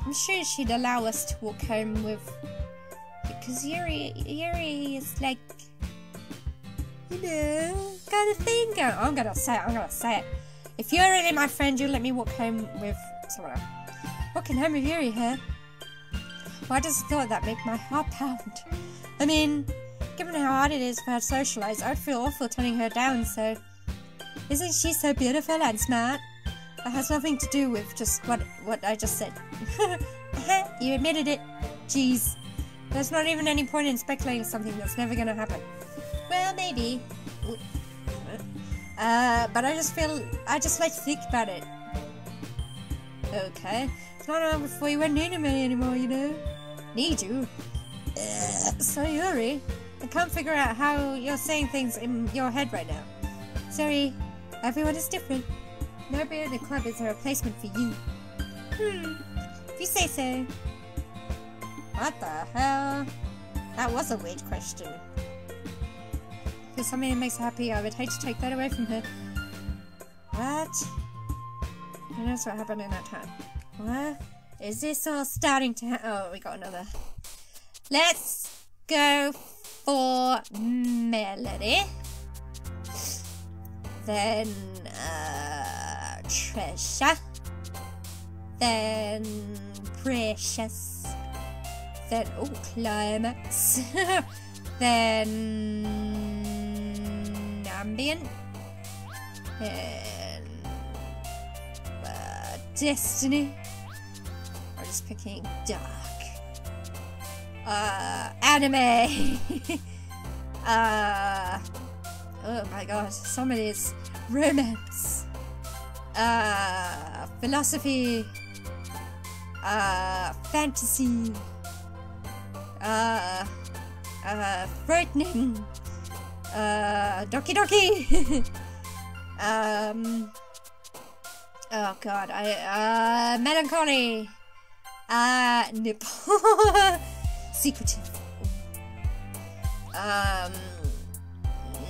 I'm sure she'd allow us to walk home with... Because Yuri is like... You know, kind of thing. I'm gonna say it. If you're really my friend, you'll let me walk home with someone else. Walking home with Yuri, huh? Why does the thought of that make my heart pound? I mean, given how hard it is for her to socialise, I'd feel awful turning her down, so... Isn't she so beautiful and smart? That has nothing to do with just what I just said. You admitted it. Jeez. There's not even any point in speculating something that's never gonna happen. Well, maybe. But I just like to think about it. Okay. It's not long before you won't need him anymore, you know. Need you? So, Yuri, I can't figure out how you're saying things in your head right now. Sorry, everyone is different. Nobody in the club is a replacement for you. If you say so. What the hell? That was a weird question. If something that makes her happy, I would hate to take that away from her. What? Who knows what happened in that time? What? Is this all starting to oh, we got another. Let's go for Melody. Then, Treasure. Then, Precious. Then, oh, Climax. Then, Ambient. Then, Destiny. I'm just picking Dark. Anime. Oh my god, some of these. Romance. Philosophy. Fantasy. Frightening. Doki Doki. Oh god, melancholy. Nipple. Secretive.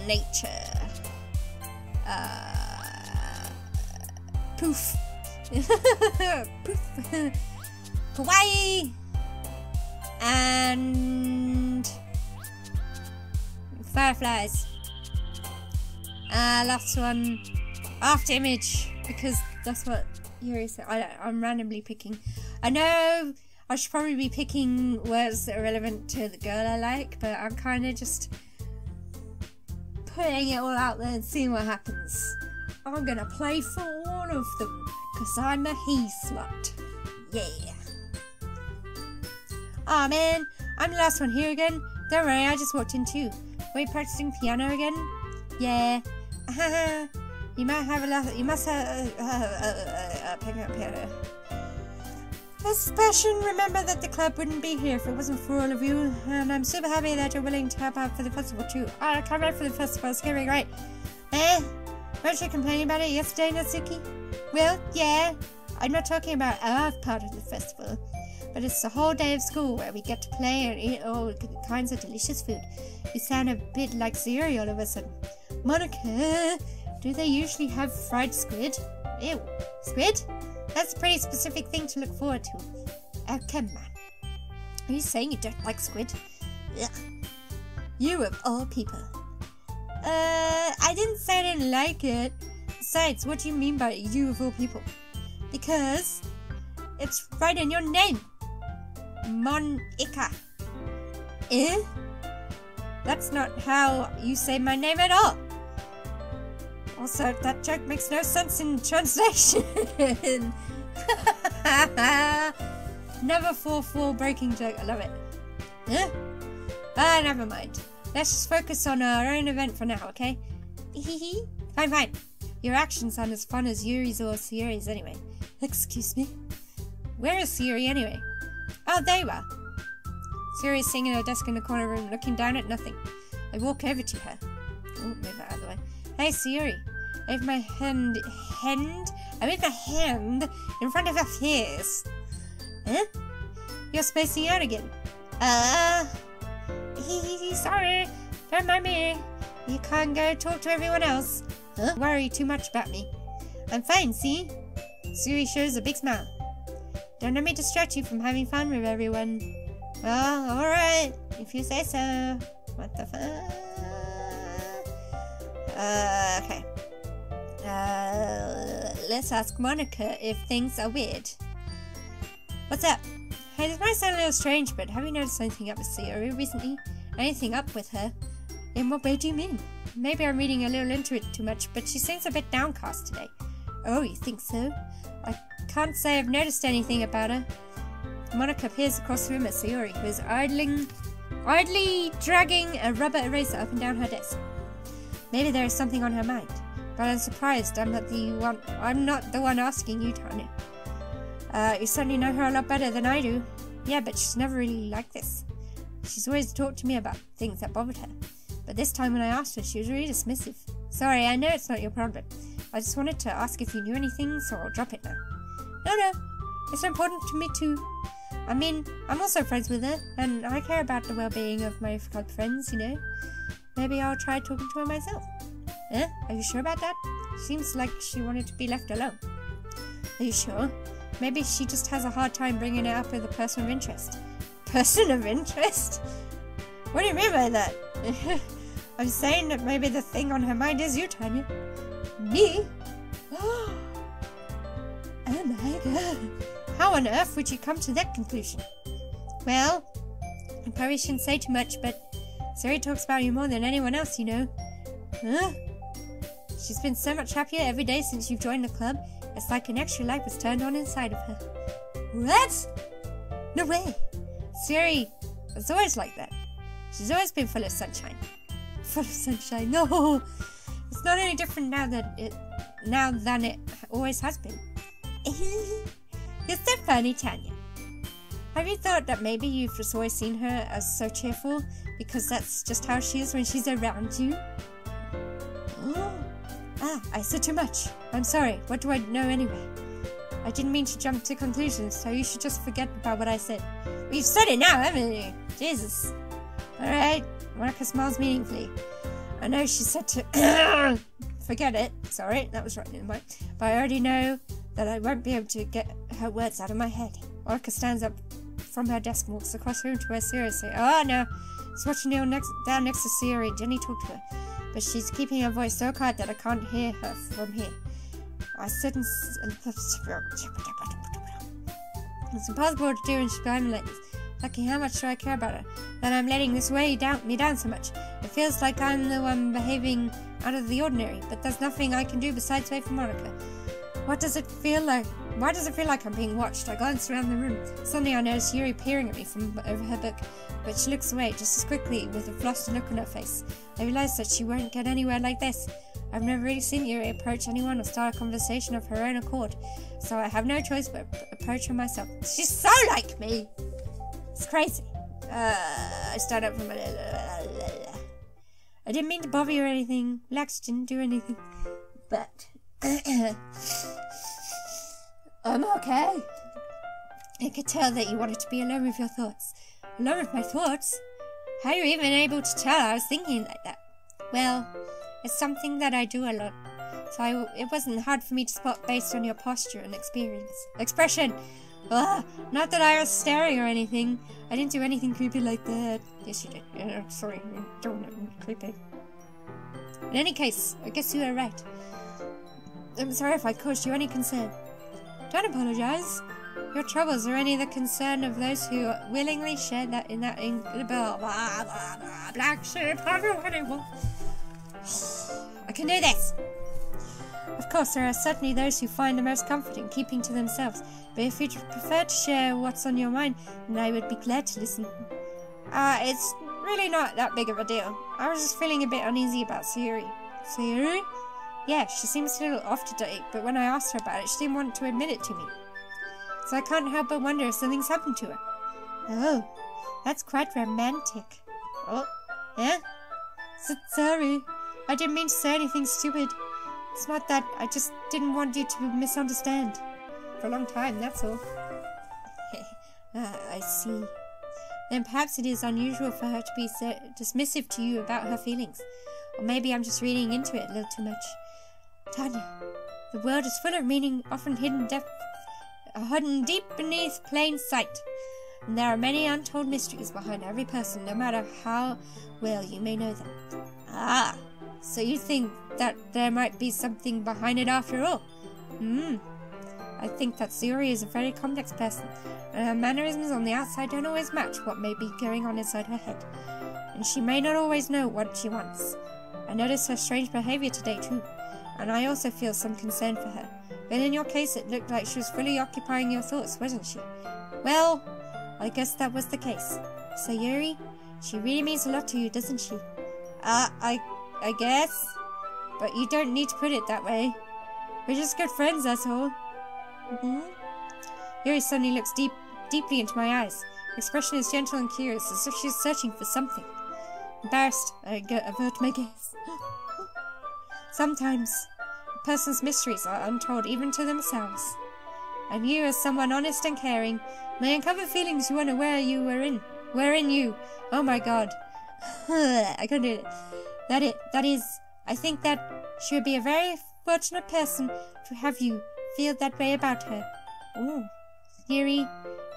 Nature. Poof. Poof. Kawaii. And fireflies. Last one. After image, because that's what Yuri said. I'm randomly picking. I know I should probably be picking words that are relevant to the girl I like, but I'm kind of just putting it all out there and seeing what happens. I'm gonna play for one of them, because I'm a he slut. Yeah. Aw man, I'm the last one here again. Don't worry, I just walked in too. Were you practicing piano again? Yeah. You must have picking up piano. As passion, remember that the club wouldn't be here if it wasn't for all of you, and I'm super happy that you're willing to help out for the festival too. Oh, I can't wait for the festival, it's gonna be great. Weren't you complaining about it yesterday, Natsuki? Well, yeah. I'm not talking about our part of the festival, but it's the whole day of school where we get to play and eat all kinds of delicious food. You sound a bit like Zuri all of a sudden. Monica, do they usually have fried squid? Ew. Squid? That's a pretty specific thing to look forward to. Oh, come on. Are you saying you don't like squid? Ugh. You of all people. I didn't say I didn't like it. Besides, what do you mean by you of all people? Because it's right in your name. Monica. Eh? That's not how you say my name at all. Also, that joke makes no sense in translation. Never fall breaking joke. I love it. Huh? Never mind. Let's just focus on our own event for now, okay? Fine. Your actions aren't as fun as Yuri's or Sayori's anyway. Excuse me? Where is Sayori anyway? Oh, there you are. Sayori is sitting at her desk in the corner room, looking down at nothing. I walk over to her. Oh, move that out of the way. Hey, Sayori. I have my hand in front of her face. Huh? You're spacing out again. Sorry. Don't mind me. You can't go talk to everyone else. Huh? Worry too much about me. I'm fine, see? Sayori shows a big smile. Don't let me distract you from having fun with everyone. Well, alright. If you say so. What the fuck? Okay. Let's ask Monica if things are weird. What's up? Hey, this might sound a little strange, but have you noticed anything up with Sayori recently? Anything up with her? In what way do you mean? Maybe I'm reading a little into it too much, but she seems a bit downcast today. Oh, you think so? I can't say I've noticed anything about her. Monica peers across the room at Sayori, who is idly dragging a rubber eraser up and down her desk. Maybe there is something on her mind, but I'm surprised I'm not the one asking you, Tanya. You certainly know her a lot better than I do. Yeah, but she's never really like this. She's always talked to me about things that bothered her, but this time when I asked her, she was really dismissive. Sorry, I know it's not your problem. I just wanted to ask if you knew anything, so I'll drop it now. No, it's important to me too. I mean, I'm also friends with her, and I care about the well-being of my club friends, you know. Maybe I'll try talking to her myself. Are you sure about that? Seems like she wanted to be left alone. Are you sure? Maybe she just has a hard time bringing it up with a person of interest. Person of interest? What do you mean by that? I'm saying that maybe the thing on her mind is you, Tanya. Me? Oh my god. How on earth would you come to that conclusion? Well, I probably shouldn't say too much, but Sayori talks about you more than anyone else, you know. Huh? She's been so much happier every day since you've joined the club. It's like an extra light was turned on inside of her. What? No way. Sayori was always like that. She's always been full of sunshine. Full of sunshine. No, it's not any different now than it always has been. You're so funny, Tanya. Have you thought that maybe you've just always seen her as so cheerful because that's just how she is when she's around you? I said too much. I'm sorry. What do I know anyway? I didn't mean to jump to conclusions, so you should just forget about what I said. We've said it now, haven't you? Jesus. Alright. Monica smiles meaningfully. I know she said to forget it. Sorry, that was right in my mind. But I already know that I won't be able to get her words out of my head. Monica stands up from her desk and walks across the room to where Siri is. Oh no. She's watching Neil down next to Siri. Jenny talked to her. But she's keeping her voice so quiet that I can't hear her from here. I sit and... It's impossible to do when she's behind me like this. Lucky, how much do I care about her? That I'm letting this weigh me down so much. It feels like I'm the one behaving out of the ordinary, but there's nothing I can do besides wait for Monica. What does it feel like? Why does it feel like I'm being watched? I glance around the room. Suddenly I notice Yuri peering at me from over her book, but she looks away just as quickly with a flustered look on her face. I realize that she won't get anywhere like this. I've never really seen Yuri approach anyone or start a conversation of her own accord, so I have no choice but approach her myself. She's so like me! It's crazy. I stand up from my... I didn't mean to bother you or anything. Relax, didn't do anything. But... I'm okay. I could tell that you wanted to be alone with your thoughts. Alone with my thoughts? How are you even able to tell I was thinking like that? Well, it's something that I do a lot. So it wasn't hard for me to spot based on your posture and expression. Ugh, not that I was staring or anything. I didn't do anything creepy like that. Yes, you did. Sorry, don't creepy. In any case, I guess you were right. I'm sorry if I caused you any concern. Don't apologize. Your troubles are only the concern of those who willingly share that in that black sheep. I can do this. Of course, there are certainly those who find the most comfort in keeping to themselves, but if you'd prefer to share what's on your mind, then I would be glad to listen. It's really not that big of a deal. I was just feeling a bit uneasy about Siri. Siri? Yeah, she seems a little off to date, but when I asked her about it, she didn't want to admit it to me. So I can't help but wonder if something's happened to her. Oh, that's quite romantic. Oh, yeah? Sorry, I didn't mean to say anything stupid. It's not that, I just didn't want you to misunderstand. For a long time, that's all. I see. Then perhaps it is unusual for her to be so dismissive to you about her feelings. Or maybe I'm just reading into it a little too much. Tanya, the world is full of meaning, often hidden deep beneath plain sight. And there are many untold mysteries behind every person, no matter how well you may know them. Ah, so you think that there might be something behind it after all? I think that Suri is a very complex person, and her mannerisms on the outside don't always match what may be going on inside her head. And she may not always know what she wants. I noticed her strange behavior today too, and I also feel some concern for her. But in your case, it looked like she was fully occupying your thoughts, wasn't she? Well, I guess that was the case. So Yuri, she really means a lot to you, doesn't she? I guess. But you don't need to put it that way. We're just good friends, that's all. Yuri suddenly looks deeply into my eyes. Her expression is gentle and curious, as if she's searching for something. Embarrassed, I avert my gaze. Sometimes, a person's mysteries are untold even to themselves. And you, as someone honest and caring, may uncover feelings you unaware you were in you. Oh my god. I can't do it. That is, I think that she would be a very fortunate person to have you feel that way about her. Ooh. Yuri,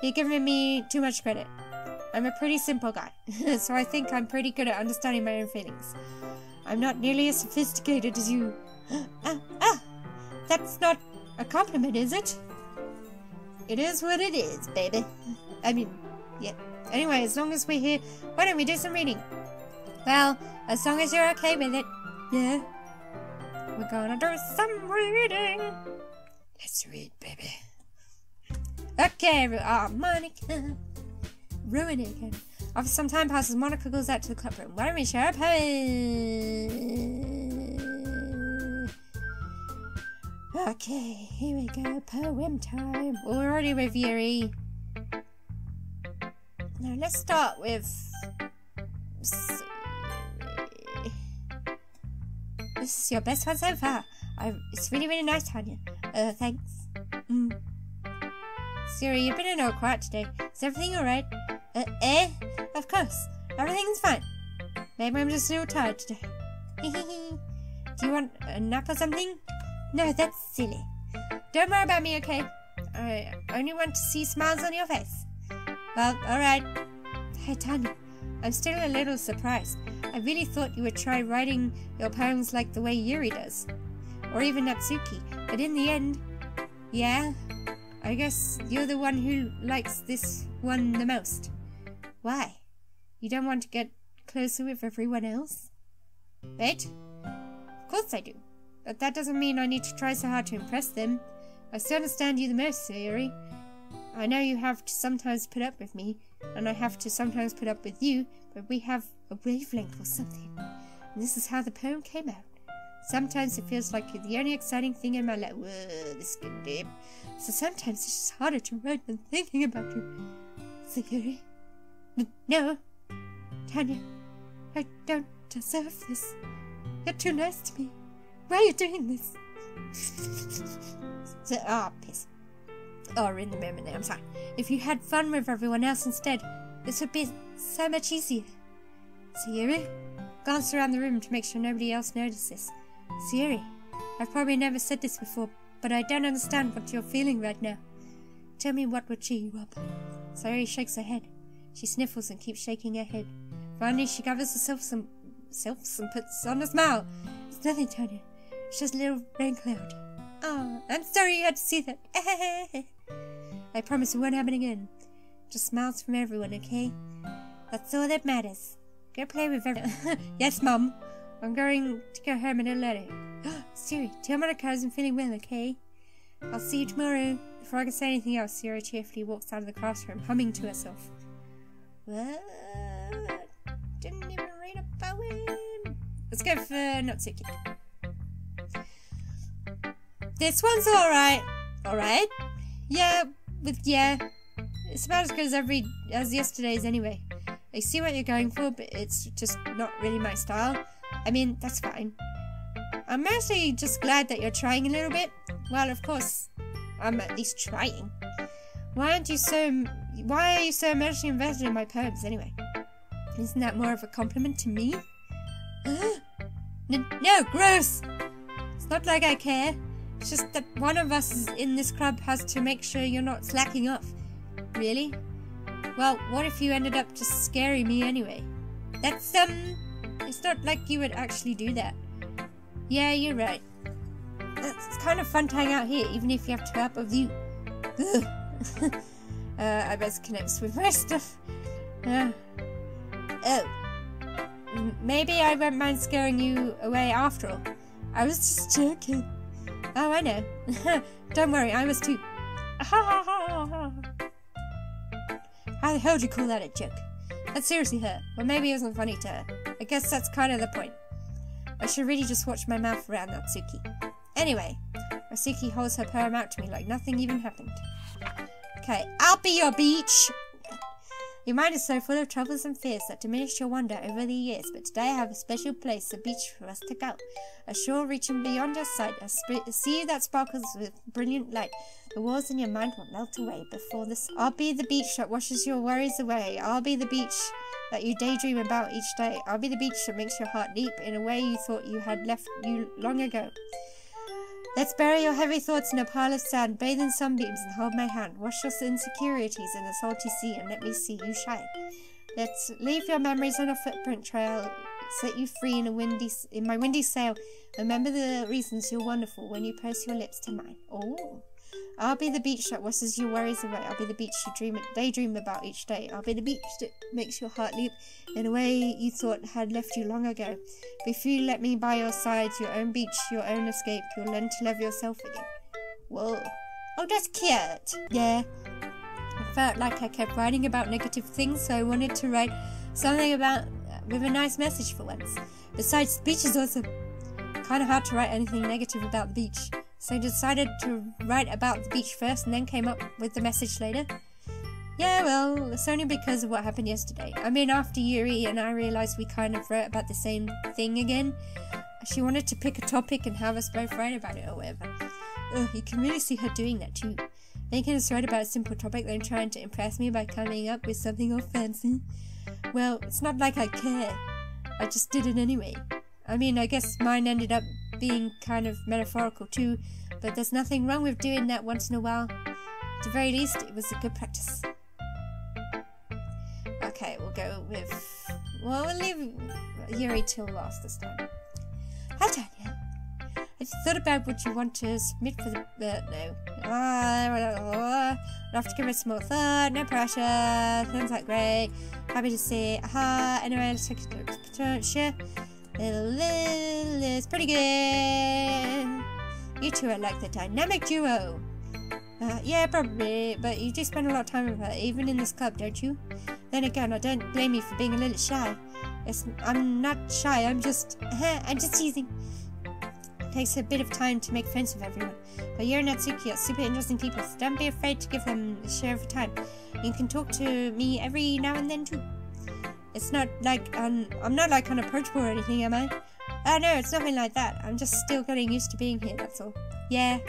you're giving me too much credit. I'm a pretty simple guy, so I think I'm pretty good at understanding my own feelings. I'm not nearly as sophisticated as you. That's not a compliment, is it? It is what it is, baby. I mean, yeah. Anyway, as long as we're here, why don't we do some reading? Well, as long as you're okay with it. Yeah. We're gonna do some reading. Let's read, baby. Okay, Monica. Ruin it again. After some time passes, Monica goes out to the club room. Why don't we share a poem? Okay, here we go. Poem time. We're already with Yuri. Now let's start with... This is your best one so far. It's really, really nice, Tanya. Thanks. Siri, you've been a little quiet today. Is everything alright? Of course. Everything's fine. Maybe I'm just a little tired today. Do you want a nap or something? No, that's silly. Don't worry about me, okay? I only want to see smiles on your face. Well, alright. Hey, Tanya, I'm still a little surprised. I really thought you would try writing your poems like the way Yuri does. Or even Natsuki. But in the end, yeah, I guess you're the one who likes this one the most. Why? You don't want to get closer with everyone else? Wait. Of course I do. But that doesn't mean I need to try so hard to impress them. I still understand you the most, Sayuri. I know you have to sometimes put up with me, and I have to sometimes put up with you, but we have a wavelength or something. And this is how the poem came out. Sometimes it feels like you're the only exciting thing in my life. Whoa, this is good, deep. So sometimes it's just harder to write than thinking about you. Sayuri? No. Tanya, I don't deserve this. You're too nice to me. Why are you doing this? Piss. We're in the moment now, I'm sorry. If you had fun with everyone else instead, this would be so much easier. Sayuri? Glance around the room to make sure nobody else notices. Sayuri, I've probably never said this before, but I don't understand what you're feeling right now. Tell me what would cheer you up. Sayuri shakes her head. She sniffles and keeps shaking her head. Finally, she gathers herself some and puts on a smile. It's nothing, Tanya. It's just a little rain cloud. Oh, I'm sorry you had to see that. I promise it won't happen again. Just smiles from everyone, okay? That's all that matters. Go play with everyone. Yes, Mum. I'm going to go home in a little later. Siri, tell Monica I wasn't feeling well, okay? I'll see you tomorrow. Before I can say anything else, Siri cheerfully walks out of the classroom, humming to herself. What? Didn't even read a poem. Let's go for Natsuki. This one's alright. Alright? Yeah, it's about as good as yesterday's anyway. I see what you're going for, but it's just not really my style. I mean, that's fine. I'm mostly just glad that you're trying a little bit. Well, of course, I'm at least trying. Why are you so emotionally invested in my poems anyway? Isn't that more of a compliment to me? No, gross! It's not like I care. It's just that one of us in this club has to make sure you're not slacking off. Really? Well, what if you ended up just scaring me anyway? That's, it's not like you would actually do that. Yeah, you're right. It's kind of fun to hang out here, even if you have to go up with you. I best connect with my stuff. Maybe I won't mind scaring you away after all. I was just joking. Oh, I know. Don't worry, I was too. How the hell do you call that a joke? That seriously hurt. Well, maybe it wasn't funny to her. I guess that's kind of the point. I should really just watch my mouth around Natsuki. Anyway, Natsuki holds her poem out to me like nothing even happened. Okay, I'll be your beach! Your mind is so full of troubles and fears that diminished your wonder over the years, but today I have a special place, a beach for us to go. A shore reaching beyond your sight, a sea that sparkles with brilliant light. The walls in your mind will melt away before this. I'll be the beach that washes your worries away. I'll be the beach that you daydream about each day. I'll be the beach that makes your heart leap in a way you thought you had left you long ago. Let's bury your heavy thoughts in a pile of sand, bathe in sunbeams and hold my hand. Wash your insecurities in the salty sea and let me see you shine. Let's leave your memories on a footprint trail, set you free in my windy sail. Remember the reasons you're wonderful when you press your lips to mine. Oh. I'll be the beach that washes your worries away. I'll be the beach you daydream about each day. I'll be the beach that makes your heart leap in a way you thought had left you long ago. But if you let me by your side, your own beach, your own escape, you'll learn to love yourself again. Whoa. Oh, that's cute. Yeah. I felt like I kept writing about negative things, so I wanted to write something with a nice message for once. Besides, the beach is also kind of hard to write anything negative about the beach. So I decided to write about the beach first and then came up with the message later. Yeah, well, it's only because of what happened yesterday. I mean, after Yuri and I realised we kind of wrote about the same thing again, she wanted to pick a topic and have us both write about it or whatever. Ugh, you can really see her doing that too. Making us write about a simple topic, then trying to impress me by coming up with something all fancy. Well, it's not like I care. I just did it anyway. I mean, I guess mine ended up being kind of metaphorical too, but there's nothing wrong with doing that once in a while. At the very least, it was a good practice. Okay, we'll go with... Well, we'll leave Yuri till last this time. Hi, Tanya. Have you thought about what you want to submit for the... no. I'll have to give it some more thought. No pressure. Sounds like great. Happy to see. Aha. Anyway, let's take a look. Sure. It's pretty good. You two are like the dynamic duo. Yeah, probably, but you do spend a lot of time with her, even in this club, don't you? Then again, I don't blame you for being a little shy. I'm not shy, I'm just teasing. It takes a bit of time to make friends with everyone, but you and Natsuki are super interesting people, so don't be afraid to give them a share of your time. You can talk to me every now and then, too. It's not like, I'm not like unapproachable or anything, am I? Oh no, it's nothing like that. I'm just still getting used to being here, that's all. Yeah,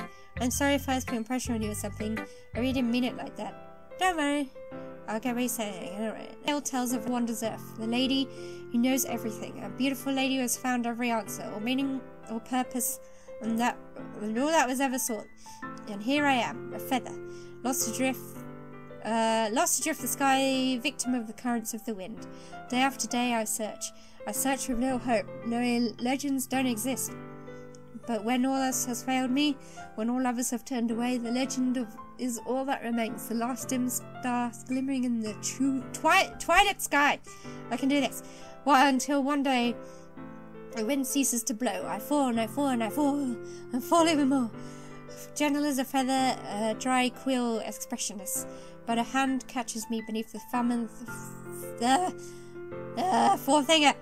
I'm sorry if I was putting pressure on you or something. I really didn't mean it like that. Don't worry. I'll get what you're saying. Alright. Tale tells of Wander's Earth, the lady who knows everything. A beautiful lady who has found every answer, or meaning, or purpose, and all that was ever sought. And here I am, a feather, lost adrift the sky, victim of the currents of the wind. Day after day I search with little hope, knowing legends don't exist. But when all else has failed me, when all others have turned away, the legend is all that remains, the last dim star glimmering in the true twilight sky. I can do this. Why, until one day the wind ceases to blow. I fall and I fall and I fall and fall even more. Gentle as a feather, dry quill expressionless. But a hand catches me beneath the thumb and the forefinger.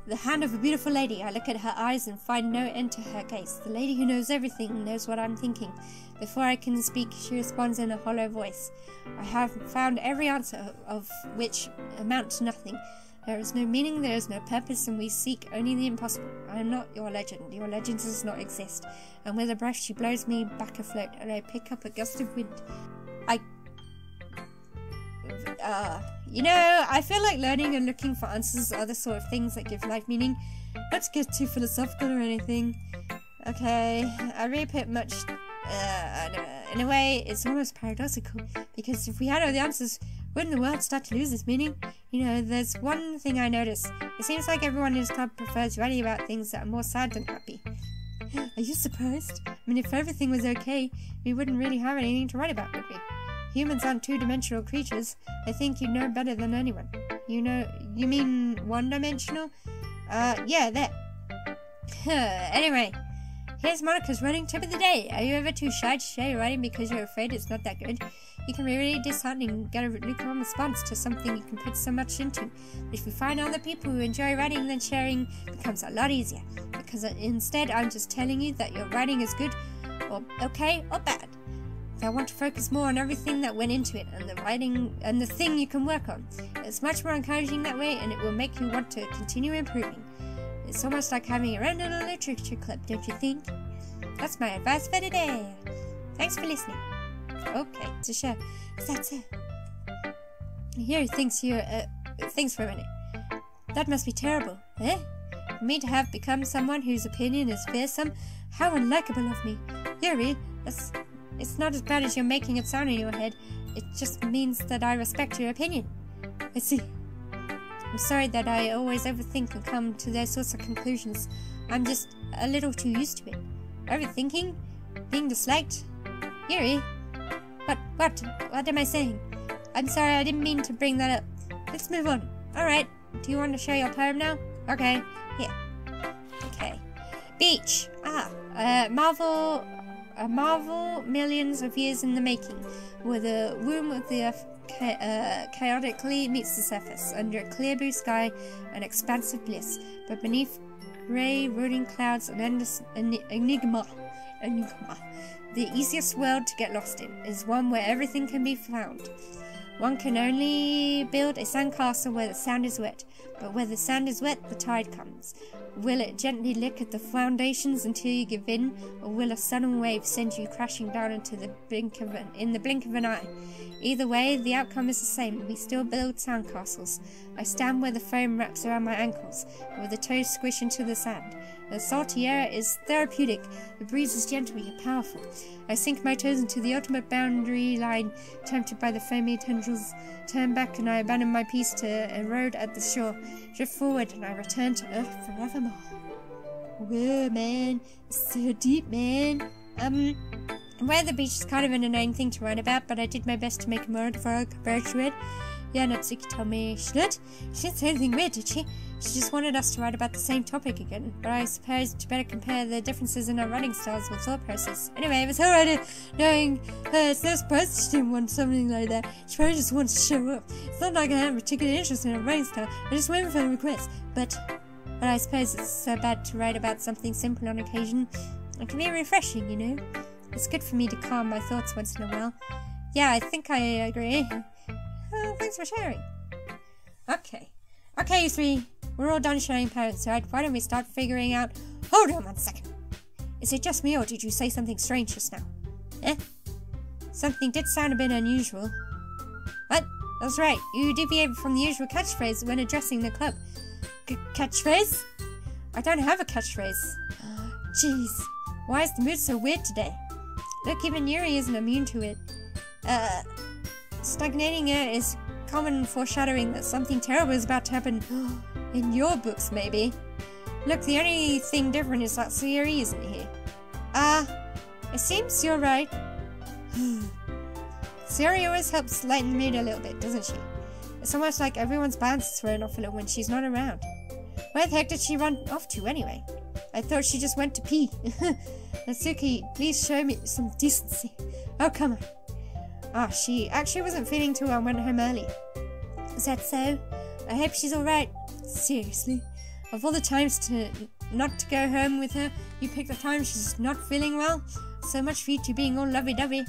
The hand of a beautiful lady. I look at her eyes and find no end to her gaze. The lady who knows everything knows what I'm thinking. Before I can speak, she responds in a hollow voice. I have found every answer, of which amount to nothing. There is no meaning, there is no purpose, and we seek only the impossible. I am not your legend. Your legend does not exist. And with a breath, she blows me back afloat, and I pick up a gust of wind. I feel like learning and looking for answers are the sort of things that give life meaning. Not to get too philosophical or anything. Okay, I really put much, in a way, it's almost paradoxical, because if we had all the answers, wouldn't the world start to lose its meaning? You know, there's one thing I noticed. It seems like everyone in this club prefers writing about things that are more sad than happy. Are you surprised? I mean, if everything was okay, we wouldn't really have anything to write about, would we? Humans aren't two-dimensional creatures. I think you know better than anyone. You mean one-dimensional? Yeah, that. Anyway, here's Monica's running tip of the day. Are you ever too shy to share your writing because you're afraid it's not that good? You can be really disheartening and get a lukewarm response to something you can put so much into. But if you find other people who enjoy writing, then sharing becomes a lot easier. Because instead, I'm just telling you that your writing is good, or okay, or bad. I want to focus more on everything that went into it and the writing and the thing you can work on. It's much more encouraging that way, and it will make you want to continue improving. It's almost like having your own little literature club, don't you think? That's my advice for today. Thanks for listening. Okay, to share. That's it. Here, thinks for a minute. That must be terrible, eh? For me to have become someone whose opinion is fearsome? How unlikable of me. Yuri, it's not as bad as you're making it sound in your head. It just means that I respect your opinion. I see. I'm sorry that I always overthink and come to those sorts of conclusions. I'm just a little too used to it. Overthinking? Being disliked? Yuri? What am I saying? I'm sorry, I didn't mean to bring that up. Let's move on. Alright, do you want to share your poem now? Okay, here. Okay. Beach. A marvel millions of years in the making, where the womb of the earth chaotically meets the surface, under a clear blue sky, an expanse of bliss, but beneath grey rolling clouds, an endless enigma. The easiest world to get lost in is one where everything can be found. One can only build a sandcastle where the sand is wet, but where the sand is wet, the tide comes. Will it gently lick at the foundations until you give in, or will a sudden wave send you crashing down into the blink of an eye? Either way, the outcome is the same. We still build sandcastles. I stand where the foam wraps around my ankles, where the toes squish into the sand. The salty air is therapeutic. The breeze is gentle yet powerful. I sink my toes into the ultimate boundary line, tempted by the foamy tendrils. Turn back and I abandon my piece to erode at the shore. Drift forward and I return to Earth forevermore. Whoa, man. It's so deep, man. Where the beach is kind of an annoying thing to write about, but I did my best to make a metaphor compared to it. Yeah, Natsuki told me she didn't say anything weird, did she? She just wanted us to write about the same topic again, but I suppose to better compare the differences in our writing styles with thought process. Anyway, it was her idea, knowing her. It's no surprise she didn't want something like that. She probably just wants to show up. It's not like I have a particular interest in her writing style. I just waiting for a request. But I suppose it's so bad to write about something simple on occasion. It can be refreshing, you know. It's good for me to calm my thoughts once in a while. Yeah, I think I agree. Thanks for sharing. Okay, you three. We're all done sharing parents, right? Why don't we start figuring out... Hold on 1 second. Is it just me or did you say something strange just now? Eh? Something did sound a bit unusual. What? That's right. You deviated from the usual catchphrase when addressing the club. Catchphrase? I don't have a catchphrase. Jeez. Why is the mood so weird today? Look, even Yuri isn't immune to it. Stagnating air is common foreshadowing that something terrible is about to happen. In your books, maybe. Look, the only thing different is that Sayuri isn't here. It seems you're right. Sayuri always helps lighten the mood a little bit, doesn't she? It's almost like everyone's balance is thrown off a little when she's not around. Where the heck did she run off to anyway? I thought she just went to pee. Natsuki, please show me some decency. Oh, come on. She actually wasn't feeling too well and went home early. Is that so? I hope she's alright. Seriously? Of all the times not to go home with her, you pick the time she's not feeling well? So much for you two being all lovey-dovey.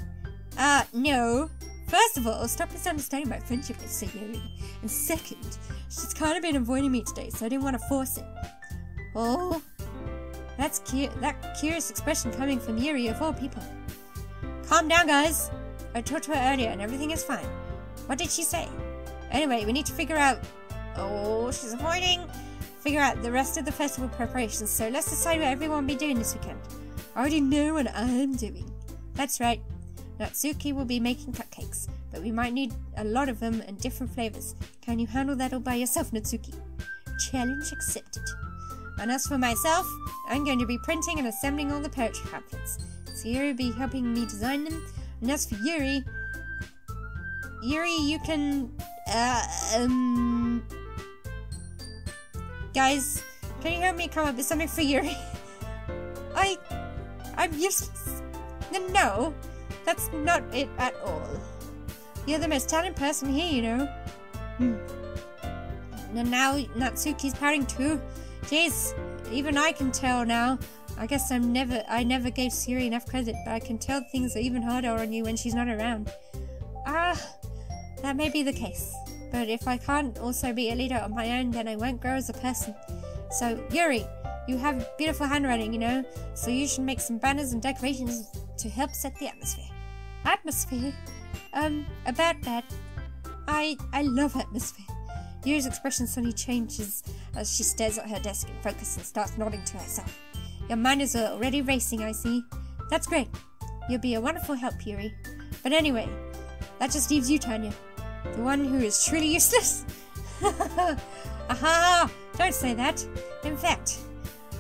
No. First of all, stop misunderstanding my friendship with Sayuri. And second, she's kind of been avoiding me today, so I didn't want to force it. Oh, that's cute. That curious expression coming from Yuri of all people. Calm down, guys. I talked to her earlier and everything is fine. What did she say? Anyway, we need to figure out... Oh, she's avoiding. Figure out the rest of the festival preparations, so let's decide what everyone will be doing this weekend. I already know what I'm doing. That's right. Natsuki will be making cupcakes, but we might need a lot of them and different flavors. Can you handle that all by yourself, Natsuki? Challenge accepted. And as for myself, I'm going to be printing and assembling all the poetry pamphlets. Sayuri will be helping me design them. And as for Yuri, you can, guys, can you help me come up with something for Yuri? I'm useless. No, that's not it at all. You're the most talented person here, you know. And now Natsuki's pouting too. Jeez, even I can tell now. I guess I never gave Sayuri enough credit, but I can tell things are even harder on you when she's not around. That may be the case. But if I can't also be a leader on my own, then I won't grow as a person. So, Yuri, you have beautiful handwriting, you know, so you should make some banners and decorations to help set the atmosphere. Atmosphere? About that, I love atmosphere. Yuri's expression suddenly changes as she stares at her desk in focus and starts nodding to herself. Your mind is already racing, I see. That's great. You'll be a wonderful help, Yuri. But anyway, that just leaves you, Tanya. The one who is truly useless? Aha! Don't say that. In fact,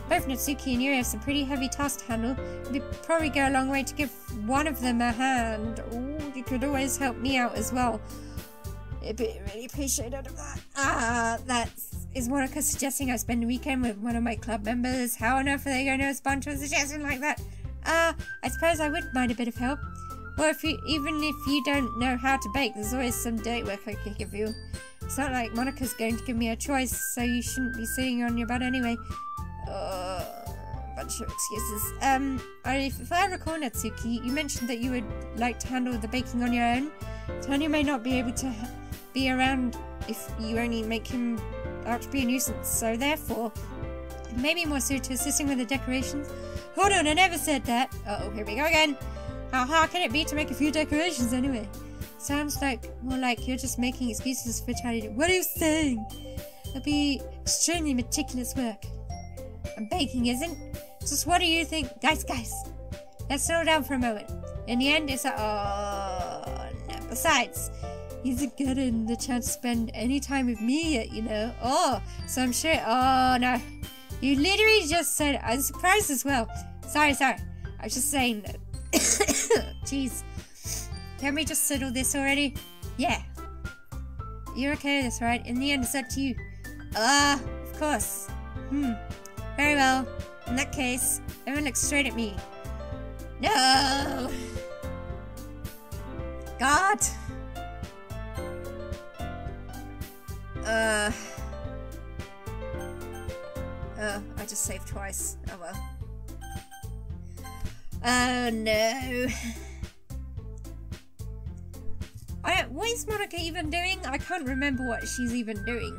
both Natsuki and Yuri have some pretty heavy tasks to handle. It would probably go a long way to give one of them a hand. Oh, you could always help me out as well. It'd be really appreciated of that. That is Monica suggesting I spend a weekend with one of my club members. How on earth are they going to respond to a suggestion like that? I suppose I wouldn't mind a bit of help. Well, even if you don't know how to bake, there's always some date work I could give you. It's not like Monica's going to give me a choice, so you shouldn't be sitting on your butt anyway. bunch of excuses. If I recall, Natsuki, you mentioned that you would like to handle the baking on your own. Tanya may not be able to be around if you only make him out to be a nuisance, so therefore, it may be more suited to assisting with the decorations. Hold on, I never said that. Uh-oh, here we go again. How hard can it be to make a few decorations anyway? Sounds more like you're just making excuses for Tanya. What are you saying? It'll be extremely meticulous work. And baking isn't. Just what do you think? Guys, let's slow down for a moment. In the end, it's oh, no. Besides, he isn't getting the chance to spend any time with me yet, you know. Oh, so I'm sure. Oh, no. You literally just said, I'm surprised as well. Sorry. I was just saying that. Jeez. Can we just settle this already? Yeah. You're okay with this, right? In the end, it's up to you. Of course. Very well. In that case, everyone looks straight at me. No! God! Oh, I just saved twice. Oh well. Oh no. What is Monica even doing? I can't remember what she's even doing.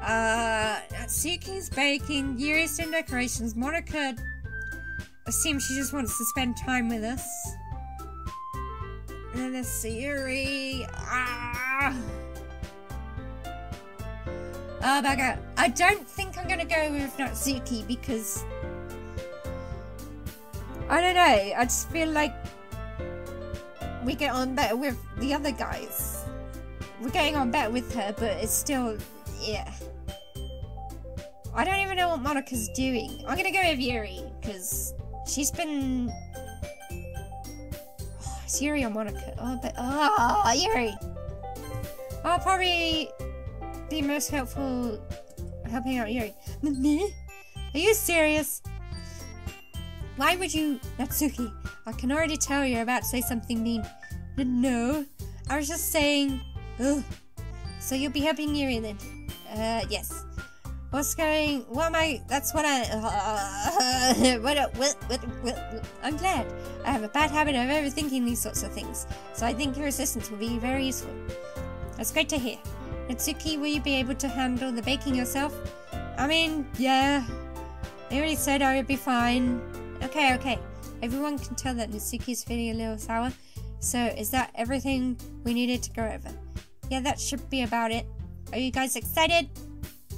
Natsuki's baking, Yuri's doing decorations, Monica assumes she just wants to spend time with us. And then there's Yuri. Oh my god. I don't think I'm gonna go with Natsuki because I don't know, I just feel like we get on better with the other guys. We're getting on better with her, but it's still, yeah. I don't even know what Monica's doing. I'm gonna go with Yuri, because she's been... Oh, it's Yuri or Monica? Yuri! I'll probably be most helpful helping out Yuri. Me? Are you serious? Why would you... Natsuki, I can already tell you're about to say something mean. No, I was just saying... Ugh. So you'll be helping Yuri then? Yes. What's going... What am I... That's what I... I'm glad. I have a bad habit of overthinking these sorts of things, so I think your assistance will be very useful. That's great to hear. Natsuki, will you be able to handle the baking yourself? I mean, yeah. I already said I would be fine. Okay. Everyone can tell that Natsuki's feeling a little sour. So, is that everything we needed to go over? Yeah, that should be about it. Are you guys excited?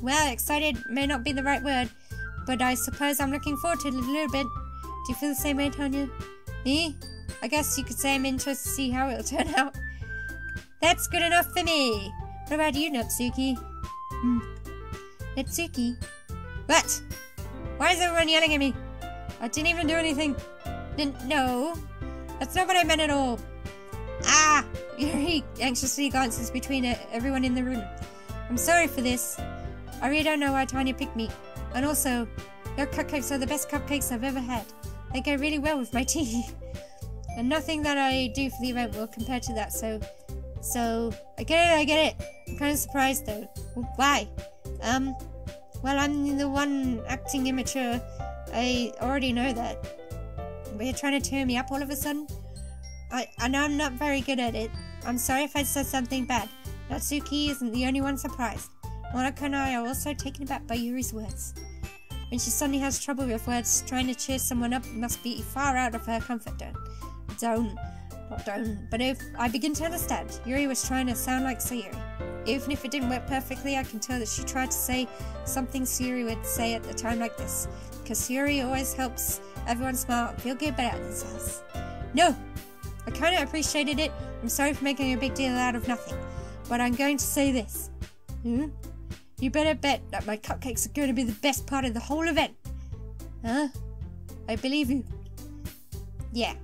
Well, excited may not be the right word, but I suppose I'm looking forward to it a little bit. Do you feel the same way, Tanya? Me? I guess you could say I'm interested to see how it'll turn out. That's good enough for me. What about you, Natsuki? Natsuki? What? Why is everyone yelling at me? I didn't even do anything. No. That's not what I meant at all. Yuri anxiously glances between everyone in the room. I'm sorry for this. I really don't know why Tanya picked me. And also, your cupcakes are the best cupcakes I've ever had. They go really well with my tea. And nothing that I do for the event will compare to that, so I get it. I'm kind of surprised though. Why? Well, I'm the one acting immature. I already know that. But you're trying to turn me up all of a sudden? I know I'm not very good at it. I'm sorry if I said something bad. Natsuki isn't the only one surprised. Monica and I are also taken aback by Yuri's words. When she suddenly has trouble with words, trying to cheer someone up must be far out of her comfort zone. But if I begin to understand, Yuri was trying to sound like Sayuri. Even if it didn't work perfectly, I can tell that she tried to say something Sayuri would say at a time like this. Because Sayuri always helps everyone smile and feel good about themselves. No! I kind of appreciated it. I'm sorry for making a big deal out of nothing. But I'm going to say this. You better bet that my cupcakes are going to be the best part of the whole event. Huh? I believe you. Yeah.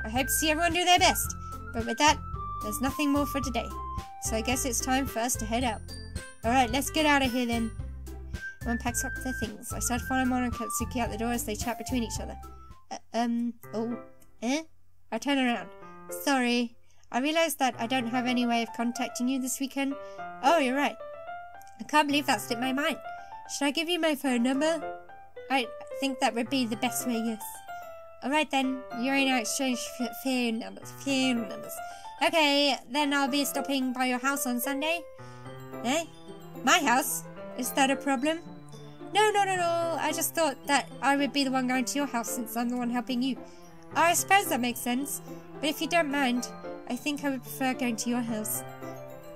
I hope to see everyone do their best. But with that, there's nothing more for today. So I guess it's time for us to head out. Alright, let's get out of here then. Everyone packs up their things. I start following Monica and Natsuki out the door as they chat between each other. I turn around. Sorry. I realised that I don't have any way of contacting you this weekend. Oh, you're right. I can't believe that slipped my mind. Should I give you my phone number? I think that would be the best way, yes. Alright then, you're in our exchange for phone numbers. Okay, then I'll be stopping by your house on Sunday. Eh? My house? Is that a problem? No, not at all. I just thought that I would be the one going to your house since I'm the one helping you. I suppose that makes sense. But if you don't mind, I think I would prefer going to your house.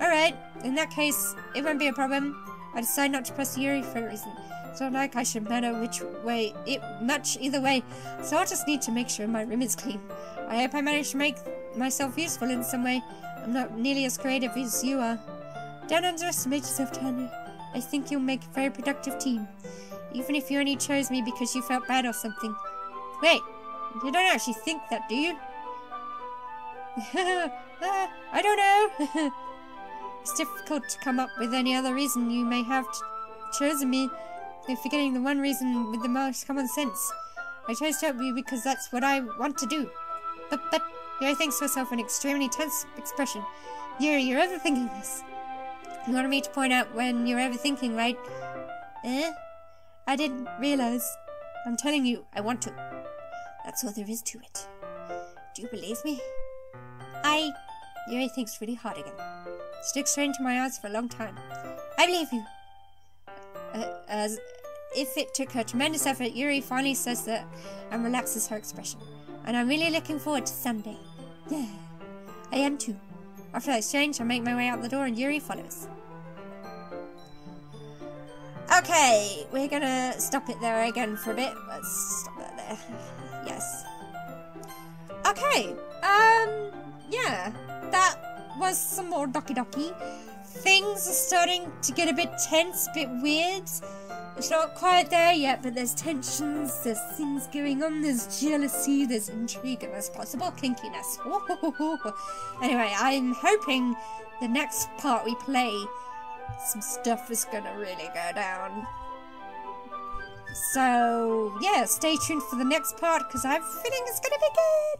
Alright, in that case, it won't be a problem. I decided not to press Yuri for a reason. It's not like I should matter which way, much either way. So I'll just need to make sure my room is clean. I hope I manage to make myself useful in some way. I'm not nearly as creative as you are. Don't underestimate yourself, Tanya. I think you'll make a very productive team. Even if you only chose me because you felt bad or something. Wait, you don't actually think that, do you? I don't know. It's difficult to come up with any other reason you may have chosen me. You're forgetting the one reason with the most common sense. I chose to help you because that's what I want to do. But Yuri thinks to herself an extremely tense expression. Yuri, you're overthinking this. You wanted me to point out when you're overthinking, right? Eh? I didn't realize. I'm telling you, I want to. That's all there is to it. Do you believe me? Yuri thinks really hard again. Stick straight into my eyes for a long time. I believe you. As if it took her tremendous effort, Yuri finally says that and relaxes her expression. And I'm really looking forward to Sunday. Yeah, I am too. After that exchange, I make my way out the door and Yuri follows. Okay, we're gonna stop it there again for a bit. Let's stop that there. Yes. Okay, yeah, that was some more Doki Doki. Things are starting to get a bit tense, a bit weird. It's not quite there yet, but there's tensions, there's things going on, there's jealousy, there's intrigue, and there's possible kinkiness. Anyway, I'm hoping the next part we play, some stuff is gonna really go down. So, yeah, stay tuned for the next part, because I have a feeling it's gonna be good.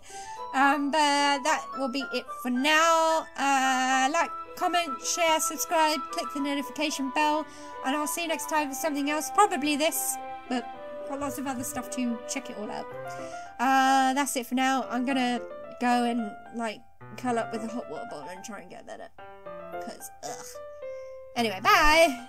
But that will be it for now. Like, comment, share, subscribe, click the notification bell, and I'll see you next time for something else. Probably this, but got lots of other stuff to check it all out. That's it for now. I'm gonna go and, like, curl up with a hot water bottle and try and get that up. Because, ugh. Anyway, bye!